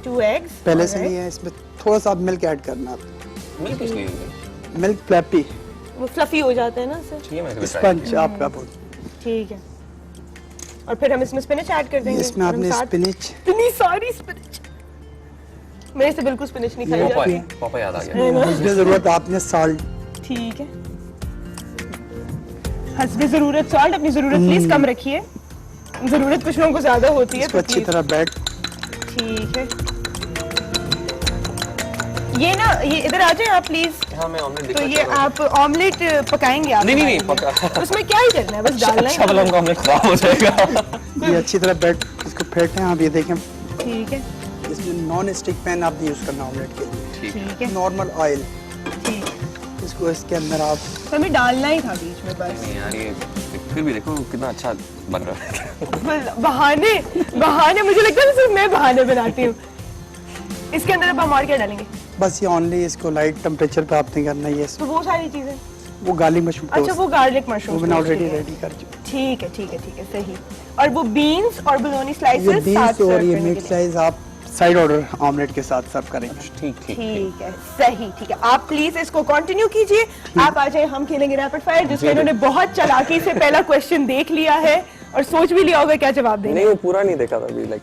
2 एग्स पहले से लिए हैं, इसमें थोड़ा सा मिल्क ऐड करना है आपको। मिल्क इसलिए मिल्क फ्लैपी, वो फ्लफी हो जाते हैं ना सर। ठीक है, मैं स्पंज आपका बहुत। ठीक है, और फिर हम इसमें स्पिनच ऐड कर देंगे। इसमें और हम आपने साथ- स्पिनच, इतनी सारी स्पिनच, मेरे से बिल्कुल स्पिनच नहीं खाई ये जाती। पापा याद आ गया। हस्बे जरूरत आपने सॉल्ट, ठीक है, हस्बे जरूरत सॉल्ट, अपनी जरूरत प्लीज कम रखिए। जरूरत कुछ लोगों को ज्यादा होती है इसको तो अच्छी please। तरह बैट। ठीक है, ये ना, ये इधर आ जाए आप प्लीज। हाँ, मैं ऑमलेट तो दिखा ये आप ऑमलेट पकाएंगे आप? नहीं, नहीं, हमारे लिए? पका। उसमें क्या ही करना है, बस डालना अच्छा वाला है। हमका ऑमलेट खराब हो जाएगा। ये अच्छी तरह बैट, इसको फेंटें आप। ये देखें, ठीक है, इसमें नॉन स्टिक पैन आपने यूज करना ऑमलेट के लिए, ठीक है, नॉर्मल ऑयल। ठीक। इसको इसके अंदर आप, तो हमें डालना ही था बीच में बस। नहीं यार, ये फिर भी देखो कितना अच्छा बन रहा है। बस बहाने बहाने, मुझे लगता है सिर्फ मैं बहाने बनाती हूँ। इसके अंदर अब हम और क्या डालेंगे? बस ये ओनली इसको लाइट टेम्परेचर पे आपने करना है। ये तो वो सारी चीजें, वो गार्लिक मशरूम अच्छा टोस्ट, वो गार्लिक वो मशरूम मैंने ऑलरेडी रेडी कर चुका। ठीक है, ठीक है, ठीक है, सही। और वो बीन्स और बोलोनी ये स्लाइसेस बीन्स और ये मीट स्लाइस आप साइड ऑर्डर ऑमलेट के साथ सर्व करेंगे। ठीक ठीक ठीक है, सही, ठीक है। आप प्लीज इसको कंटिन्यू कीजिए। आप आ जाए, हम खेलेंगे रैपिड फायर, जिसमें इन्होंने बहुत चालाकी से पहला क्वेश्चन देख लिया है और सोच भी लिया होगा क्या जवाब देना। नहीं, वो पूरा नहीं देखा था अभी, लाइक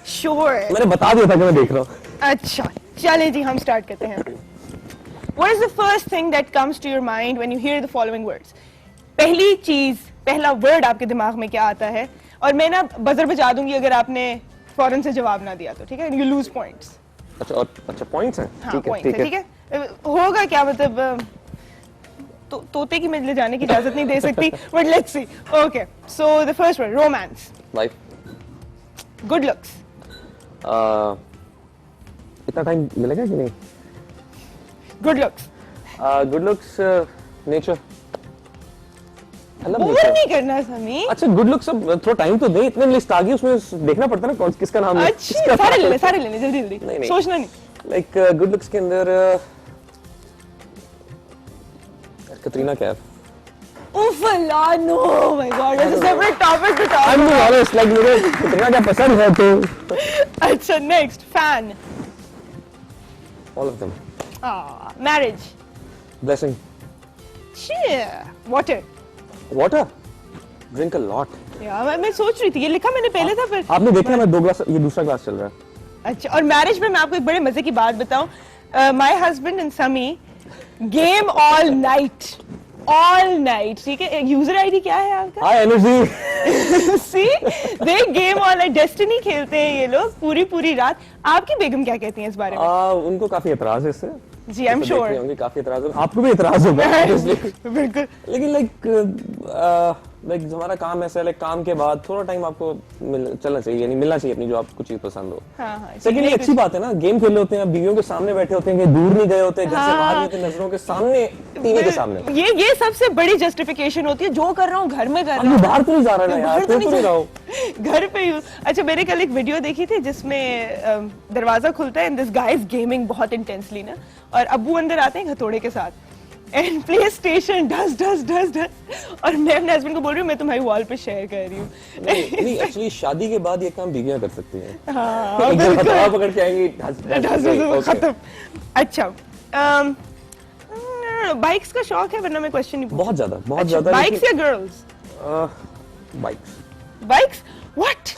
श्योर। मैंने बता दिया था कि मैं देख रहा हूँ। अच्छा, चलें जी, हम स्टार्ट करते हैं। What is the first thing that comes to your mind when you hear the following words? पहली चीज, पहला वर्ड आपके दिमाग में क्या आता है? और मैं ना बजर बजा दूंगी अगर आपने फौरन से जवाब ना दिया तो, ठीक है? You lose points. अच्छा, और अच्छा पॉइंट्स हैं। हाँ, ठीक है, points है, ठीक है? होगा क्या मतलब, तोते की मैं ले जाने की इजाजत नहीं दे सकती, but let's see. Okay, so the first word, romance. Life. Good looks. इतना टाइम मिलेगा कि नहीं? Good looks. Good looks, nature. I love over nature. नहीं करना समी। अच्छा गुड लुक्स अब थोड़ा टाइम तो दे, इतने लिस्ट आ गई उसमें देखना पड़ता है ना कौन किसका नाम है। अच्छा सारे ले ले जल्दी नहीं, जल्दी, नहीं। सोचना नहीं। लाइक गुड लुक्स के अंदर कतरीना कैफ। उफ अल्लाह, no my god, it's a separate topic to I am talk. Honest, like मुझे कतरीना कैफ पसंद है तो अच्छा next, fan, all of them. Marriage, blessing, water. Water, drink a lot. यार मैं सोच रही थी, ये लिखा मैंने पहले था पर आपने देखा मैं 2 ग्लास, ये दूसरा ग्लास चल रहा है। अच्छा। और मैरिज में मैं आपको एक बड़े मजे की बात बताऊं, my husband and Sami game all night, ठीक है। यूजर आईडी क्या है आपका? High energy. See they game all night, Destiny खेलते हैं ये लोग पूरी रात। आपकी बेगम क्या कहती हैं इस बारे में? उनको काफी एतराज है इससे। जी आई एम श्योर, होंगे काफी एतराज होगा, आपको भी एतराज होगा obviously। बिल्कुल। लेकिन लाइक हमारा काम ऐसा है, लाइक काम के बाद थोड़ा टाइम आपको चलना चाहिए, यानी मिलना चाहिए अपनी जो आपको चीज पसंद हो। हाँ, सेकंडली अच्छी बात है ना, गेम खेल रहे होते हैं, बीवियों के सामने बैठे होते हैं, कहीं दूर नहीं गए होते, घर से बाहर नहीं होते, नजरों के सामने, टीवी के सामने। ये सबसे बड़ी जस्टिफिकेशन होती है, जो कर रहा हूँ घर में कर रहा हूँ, बाहर तो नहीं जा रहा ना यार, बाहर तो नहीं रहो। घर पे ही। अच्छा मैंने कल एक वीडियो देखी थी जिसमें दरवाजा खुलता है and this guy is gaming बहुत इंटेंसली ना, और अब्बू अंदर आते हैं हथौड़े के साथ एंड प्ले स्टेशन डस और मैं अपने हस्बैंड को बोल रही हूँ मैं तुम्हारी वॉल पे शेयर कर रही हूँ। नहीं एक्चुअली शादी के बाद ये काम बीवियां कर सकती हैं। हाँ, एक जब बिल्कुल। हथौड़ा पकड़ के आएंगी, खत्म। अच्छा बाइक्स का शौक है, वरना मैं क्वेश्चन नहीं बहुत ज्यादा बाइक्स या girls? Bikes what,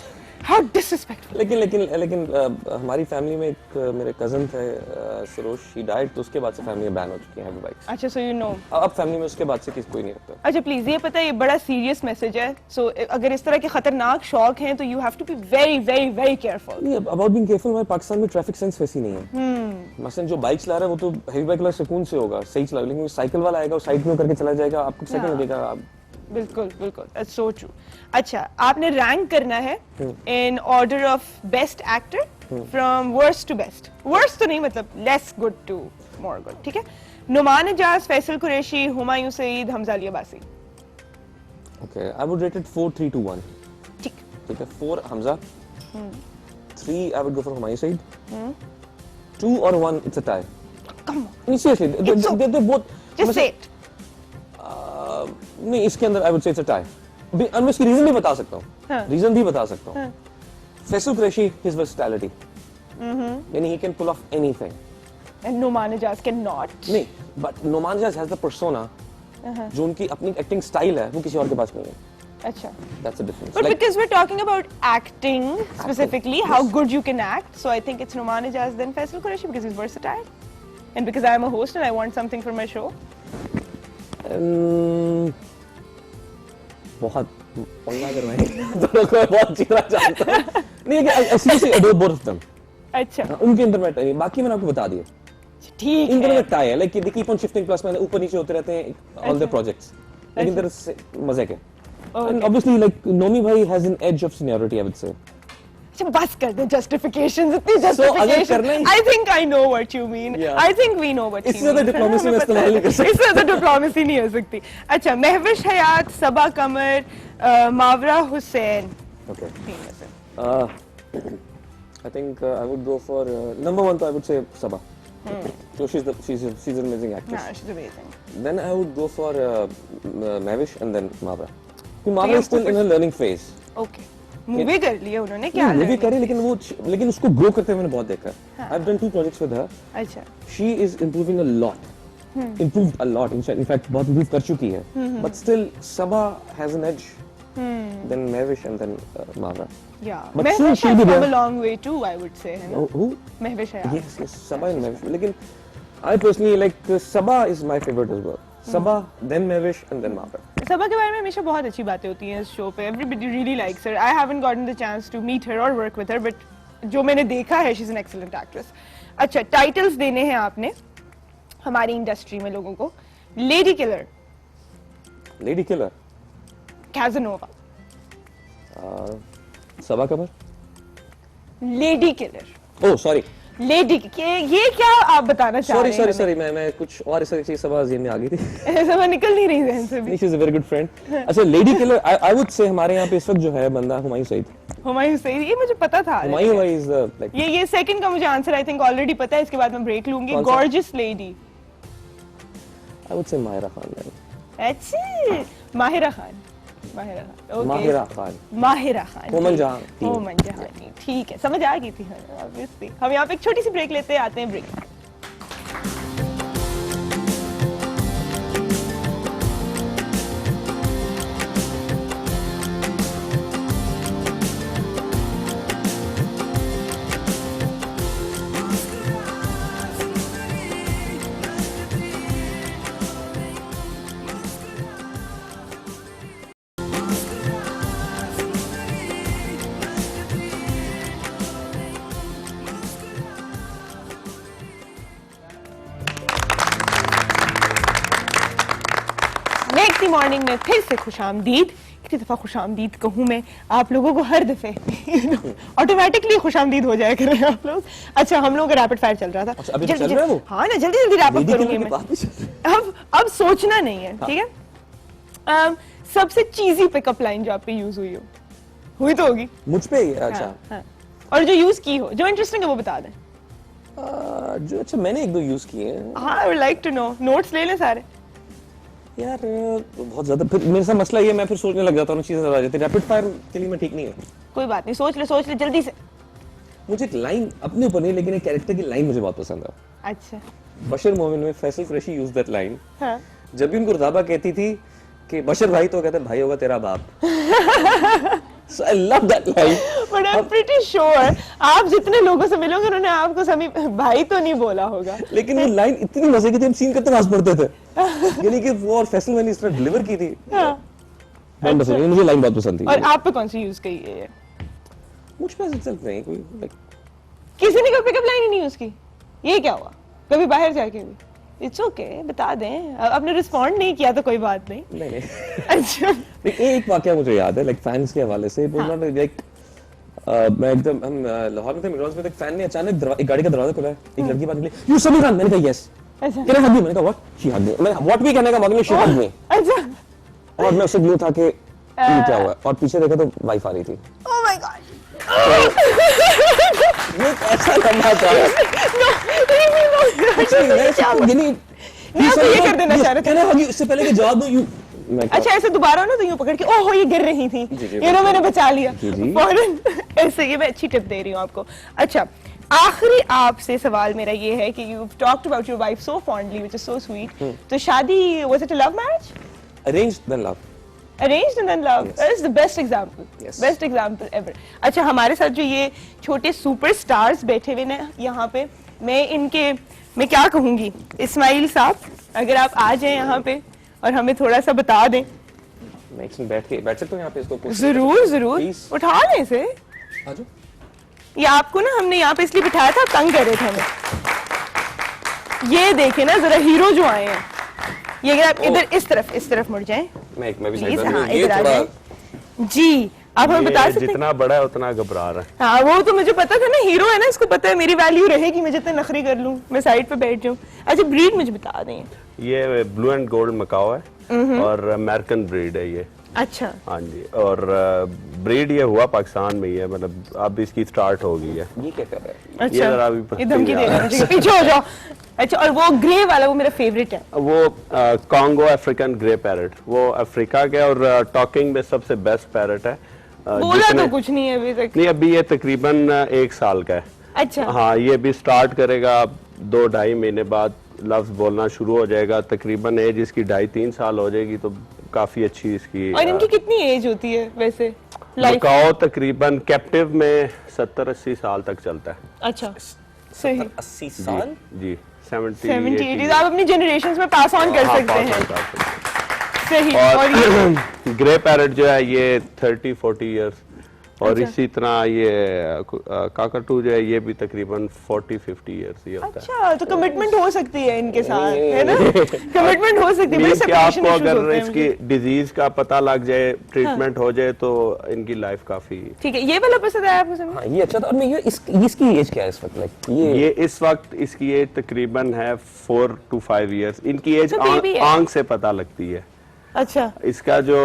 how disrespectful. लेकिन हमारी फैमिली में एक मेरे कजन थे सरोज, ही डाइड, तो उसके बाद से फैमिली में बैन हो चुकी है बाइक्स। अच्छा सो यू नो, अब फैमिली में उसके बाद से कोई नहीं रखता। अच्छा प्लीज ये पता है ये बड़ा सीरियस मैसेज है, सो अगर इस तरह के खतरनाक शौक हैं तो you have to be very very very careful. नहीं अबाउट बीइंग केयरफुल, हमारे पाकिस्तान में ट्रैफिक सेंस वैसी नहीं है। मसलन जो बाइक चला रहा है वो तो हेवी बाइक वाला सुकून से होगा, सही चला, लेकिन साइकिल वाला आएगा, साइड में करके चला जाएगा, आपको सेकंड लगेगा। आप बिल्कुल दैट्स सो ट्रू। अच्छा आपने रैंक करना है in order of best actor from worst to best. Worst तो नहीं, मतलब less good to more good, ठीक है। Numan Ejaz, Faisal Qureshi, Humayun Saeed, Hamza Ali Abbasi. Okay, I would rate it 4, 3, 2, 1। ठीक है, 4 Hamza, 3 I would go for Humayun Saeed, 2 और 1 it's a tie. Come on, seriously they both just say it. नहीं इसके अंदर आई वुड से इट्स अ टाई। मैं इसकी रीजन भी बता सकता हूँ, रीजन भी बता सकता हूँ। फैसल कुरैशी, हिज वर्सेटिलिटी, यानी he can pull off anything, and Noman Ijaz can not. नहीं but Noman Ijaz has the persona, जो उनकी अपनी एक्टिंग स्टाइल है वो किसी और के पास नहीं है। अच्छा that's the difference. But because we're talking about acting specifically, how good you can act, so I think it's Numan Ejaz then Faisal Qureshi because he's versatile, and because I am a host and I want something for my show. बहुत पंगा करवाएंगे दोनों को, बहुत अच्छी तरह जानता हूं। नहीं कि seriously adore both of them. अच्छा उनके अंदर मैं नहीं, बाकी मैंने आपको बता दिया। ठीक इन दोनों है। में टाई है, like they keep on shifting, plus मैंने ऊपर नीचे होते रहते हैं ऑल द प्रोजेक्ट्स, लेकिन देयर इज मजे के। And obviously like Nomi bhai has an edge of seniority, I would say. अच्छा बस कर दे justifications, इतनी अगर justification. करना ही- I think I know what you mean. Yeah. I think we know what इससे you mean. ज्यादा डिप्लोमेसी में इस्तेमाल नहीं कर सकते। इससे ज्यादा डिप्लोमेसी नहीं हो सकती। अच्छा महविश हयात, सबा कमर, मावरा हुसैन। Okay. तीन में से। I think I would go for number 1. I would say Sabha. So she's an amazing actress. Nah, she's amazing. Then I would go for Mavish and then Mavra. Mavra you is still in her learning phase. Okay. Movie कर ली है उन्होंने, क्या movie learning करी, की? लेकिन उसको grow करते हुए मैंने बहुत देखा है। I've done 2 projects with her. अच्छा She is improving a lot. Improved a lot. In fact, बहुत improve कर चुकी है. But still, Sabha has an edge. Then Mavish and then Mavra. yeah. But soon Mahwish she'll has be come there. a long way too, I would say, है ना? Who? Mahwish Hayat. Yes, Sabha and Mavish. लेकिन I personally like Sabha is my favorite as well. Sabha, then Mavish and then Mavra. सबा के बारे में हमेशा बहुत अच्छी बातें होती हैं इस शो पे। Everybody really likes her. I haven't gotten the chance to meet her or work with her, but जो मैंने देखा है, she's an excellent actress. अच्छा टाइटल्स देने हैं आपने हमारी इंडस्ट्री में लोगों को। Lady killer, Lady Killer. कैज़नोवा। Sabha Kamal. Lady killer, Oh, sorry. Lady ये क्या आप बताना चाह रहे हैं? सॉरी मैं कुछ और इस चीज सब जेब में आ गई थी। ऐसा निकल नहीं रही जहन से भी। She is a very good friend. अच्छा lady killer I would say हमारे यहाँ पे इस वक्त जो है बंदा हुमायूं सईद। हुमायूं सईद, ये मुझे पता था। हुमायूं इज लाइक ये सेकंड का मुझे आंसर आई थिंक ऑलरेडी पता है, इसके बाद मैं ब्रेक लूंगी। कौन सा? Gorgeous lady. आई वुड से माहिरा खान। अच्छी माहिरा खान। माहिरा खान, ओके। माहिरा खान। माहिरा खान। होमन जहां। होमन जहां, ठीक है, समझ आ गई थी ऑब्वियसली। हम यहाँ पे एक छोटी सी ब्रेक लेते हैं, आते हैं ब्रेक। नेक्स्ट मॉर्निंग में फिर से खुशामदीद। कितनी दफा खुशामदीद कहूँ मैं आप लोगों को, हर दफे ऑटोमेटिकली खुशामदीद हो जाया करें आप लोग। अच्छा, हम लोगों का रैपिड फायर चल रहा था। अच्छा, अभी तो चल रहा है वो? हाँ ना, जल्दी जल्दी रैप अप करूंगी मैं। अब सोचना नहीं है, ठीक है? सबसे चीजी पिकअप लाइन जो आप पे यूज हुई हो, हुई तो होगी मुझ पे ही है। अच्छा हाँ। और जो यूज की हो, जो इंटरेस्टिंग है वो बता दें। जो अच्छा मैंने एक दो यूज किए हैं हाँ, I would like to know. Notes ले लें सारे। यार, बहुत ज्यादा फिर मेरे साथ मसला ये, मैं फिर सोचने लग जाता हूँ, चीजें आ जाती है। रैपिड फायर के लिए मैं ठीक नहीं है। कोई बात नहीं, सोच ले जल्दी से। मुझे एक लाइन अपने ऊपर नहीं, लेकिन एक कैरेक्टर की लाइन मुझे बहुत पसंद है। अच्छा। बशर मोमिन में Faisal Qureshi use that line. हाँ। जब भी उनको रुदाबा कहती थी कि बशर भाई, तो कहते भाई होगा तेरा बाप। So I love that line. But I'm pretty sure आप जितने लोगों से मिलोगे उन्होंने आपको सभी भाई तो नहीं बोला होगा। लेकिन वो लाइन इतनी मजे की थी, हम सीन करते हंस पड़ते थे। यानी कि वो और फैसल मैंने इस तरह डिलीवर की थी। बहुत पसंद है, मुझे लाइन बहुत पसंद थी। और आप पे कौन सी यूज की है? मुझ पे itself नहीं कोई like किसी ने कोई पिकअप लाइन ही नहीं यूज की? ये क्या हुआ? कभी बाहर जाके भी? इट्स ओके, बता दें। आपने रिस्पॉन्ड नहीं किया तो कोई बात नहीं। नहीं। अच्छा। एक वाकया मुझे याद है, लाइक फैंस के हवाले से। लाइक मैं एकदम, हम लाहौर में थे, मिडरॉन्स में थे, एक फैन ने अचानक एक गाड़ी का दरवाजा खोला है, एक लड़की बात निकली, यू समीर खान। मैंने कहा यस। अच्छा। कहने हग मी। मैंने कहा व्हाट? शी हग मी। मैं व्हाट भी कहने का मतलब शी हग मी। अच्छा। और मैं उससे ब्लू था कि ये क्या हुआ, और पीछे देखा तो वाइफ आ रही थी। Oh my God. ये कैसा लम्हा था। मैं तो ये कर देना चाह रहा था। कहने हग यू, इससे पहले कि जवाब दूं, यू। अच्छा, ऐसे दोबारा ना तो यूं पकड़ के, ओहो ये गिर रही थी, ये नो मैंने बचा लिया फौरन। ऐसे ये मैं अच्छी टिप दे रही हूँ आपको। अच्छा, आखिरी आपसे सवाल मेरा ये है कि you talked about your wife so fondly, which is so sweet. तो शादी, was it a love marriage? Arranged then love. Arranged and then love. Yes. That is the best example. Yes. Best example ever. अच्छा, हमारे साथ जो ये छोटे superstars बैठे हुए हैं यहाँ पे, मैं क्या कहूँगी, इस्माइल साहब, अगर आप आ जाएं यहाँ पे और हमें थोड़ा सा बता दें। मैं एक मिनट बैठ सकता हूँ यहाँ पे इसको? जरूर Please. उठा लें इसे। आ जाओ। ये आपको ना हमने यहाँ पे इसलिए बिठाया था, तंग कर रहे थे हमें। ये देखें ना जरा हीरो जो आए हैं, ये अगर आप इधर इस तरफ मुड़ जाएं, मैं भी प्लीज। साइड हाँ, में। ये इधर आ थोड़ा जाएं जी। आप हमें बता सकते हैं? जितना बड़ा है उतना घबरा रहा है। हाँ, वो तो मुझे पता था ना, हीरो है ना, इसको पता है मेरी वैल्यू रहेगी, मैं जितने नखरी कर लूं, मैं साइड पे बैठ जाऊं। अच्छा, ब्रीड मुझे बता दें। ये ब्लू एंड गोल्ड मकाओ है और अमेरिकन ब्रीड है ये। अच्छा। हाँ जी, और ब्रीड ये हुआ पाकिस्तान में ही है, मतलब अब इसकी स्टार्ट हो गई है। ये क्या कर रहा है? अच्छा, ये जरा अभी ये धमकी दे रहा है मुझे, पीछे हो जाओ। अच्छा, और वो ग्रे वाला, वो मेरा फेवरेट है। वो कॉन्गो अफ्रीकन ग्रे पैरट, वो अफ्रीका के और टॉकिंग में सबसे बेस्ट पैरट है। बोला तो कुछ नहीं है अभी तक। नहीं, अभी ये तकरीबन 1 साल का है। अच्छा। हाँ, ये भी स्टार्ट करेगा 2-2.5 महीने बाद लफ्ज बोलना शुरू हो जाएगा। तकरीबन एज इसकी 2.5-3 साल हो जाएगी, तो काफी अच्छी इसकी। और इनकी कितनी एज होती है वैसे लाइफ? मकाओ तकरीबन कैप्टिव में 70-80 साल तक चलता है। अच्छा, सही। 80 साल? जी, 70 70-80 आप अपनी जनरेशंस में पास ऑन कर सकते हैं। सही। और ग्रे पैरट जो है ये 30-40 इयर्स और इसी तरह ये काकाटू जो है ये भी तकरीबन 40-50 ईयर्स ही होता है। अच्छा, तो कमिटमेंट हो सकती है इनके साथ, है ना? कमिटमेंट हो सकती है। बड़े मीन्स कि separation आपको issues अगर होते हैं इसकी डिजीज का पता लग जाए, ट्रीटमेंट हो जाए तो इनकी लाइफ काफी। ठीक है, ये वाला पसंद आया आपको समीर? हाँ ये अच्छा था। और मैं ये इसकी एज क्या है इस वक्त? लाइक ये इस वक्त इसकी एज तकरीबन है 4 to 5 ईयर्स। इनकी एज तो baby है। आंख से पता लगती है। अच्छा, इसका जो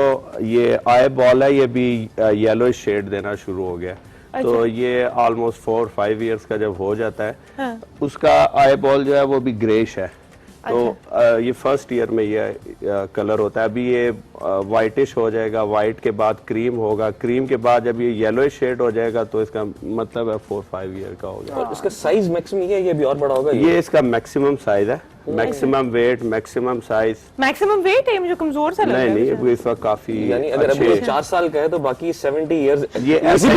ये आई बॉल है ये भी येलो शेड देना शुरू हो गया। तो ये ऑलमोस्ट 4-5 ईयर्स का जब हो जाता है, हाँ। उसका आई बॉल जो है वो भी ग्रेश है। तो ये फर्स्ट ईयर में ये कलर होता है। अभी ये वाइटिश हो जाएगा, वाइट के बाद क्रीम होगा, क्रीम के बाद जब ये येलो शेड हो जाएगा तो इसका मतलब है 4-5 ईयर का हो गया। और इसका साइज मैक्सिमम ये है, ये भी और बड़ा होगा? ये इसका मैक्सिमम साइज है, maximum weight, maximum size. Maximum weight है, मुझे कमजोर सा लग रहा है। नहीं नहीं, इस वक्त काफी यानी अगर अभी अच्छे 4 साल का है तो बाकी 70 ईयर्स ये ऐसे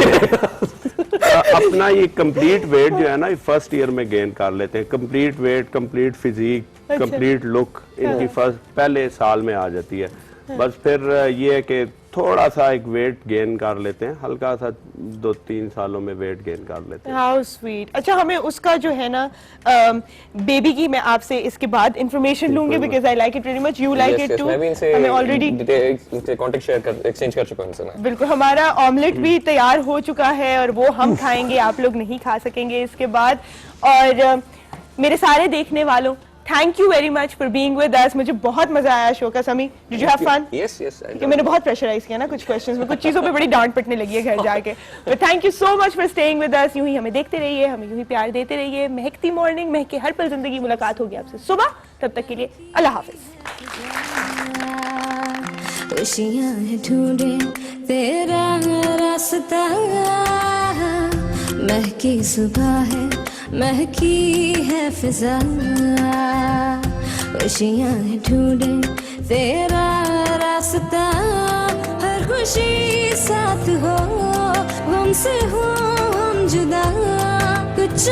अपना ये कंप्लीट वेट जो है ना ये फर्स्ट ईयर में गेन कर लेते हैं। Complete weight, complete physique, complete look इनकी फर्स्ट पहले साल में आ जाती है। बस फिर ये है कि थोड़ा सा एक वेट गेन कर लेते हैं, हल्का सा 2-3 सालों में वेट गेन कर लेते हैं। How sweet. अच्छा, हमें उसका जो है ना बेबी की मैं आपसे इसके बाद इंफॉर्मेशन लूंगी, because I like it very much, you like it too. मैं भी इनसे हमें ऑलरेडी कांटेक्ट शेयर कर एक्सचेंज कर चुका हूं इनसे मैं। बिल्कुल, हमारा ऑमलेट भी तैयार हो चुका है और वो हम खाएंगे, आप लोग नहीं खा सकेंगे इसके बाद। और मेरे सारे देखने वालों, thank you very much for being with us. मुझे बहुत मजा आया शो का। Sami, did you have fun? Yes yes. कि मैंने बहुत प्रेशराइज किया ना कुछ क्वेश्चंस में, कुछ चीजों पे बड़ी डांट पिटने लगी है घर जाके। तो thank you so much for staying with us. यूं ही हमें देखते रहिए, हमें यूं ही प्यार देते रहिए। महकती मॉर्निंग, महके हर पल जिंदगी। मुलाकात होगी आपसे सुबह, तब तक के लिए अल्लाह हाफिज। खुशियाँ है ढूंढे तेरा रास्ता, महकी सुबह है, महकी है फिजा। खुशियाँ है ढूंढे तेरा रास्ता, हर खुशी साथ हो, हमसे हो हम जुदा, कुछ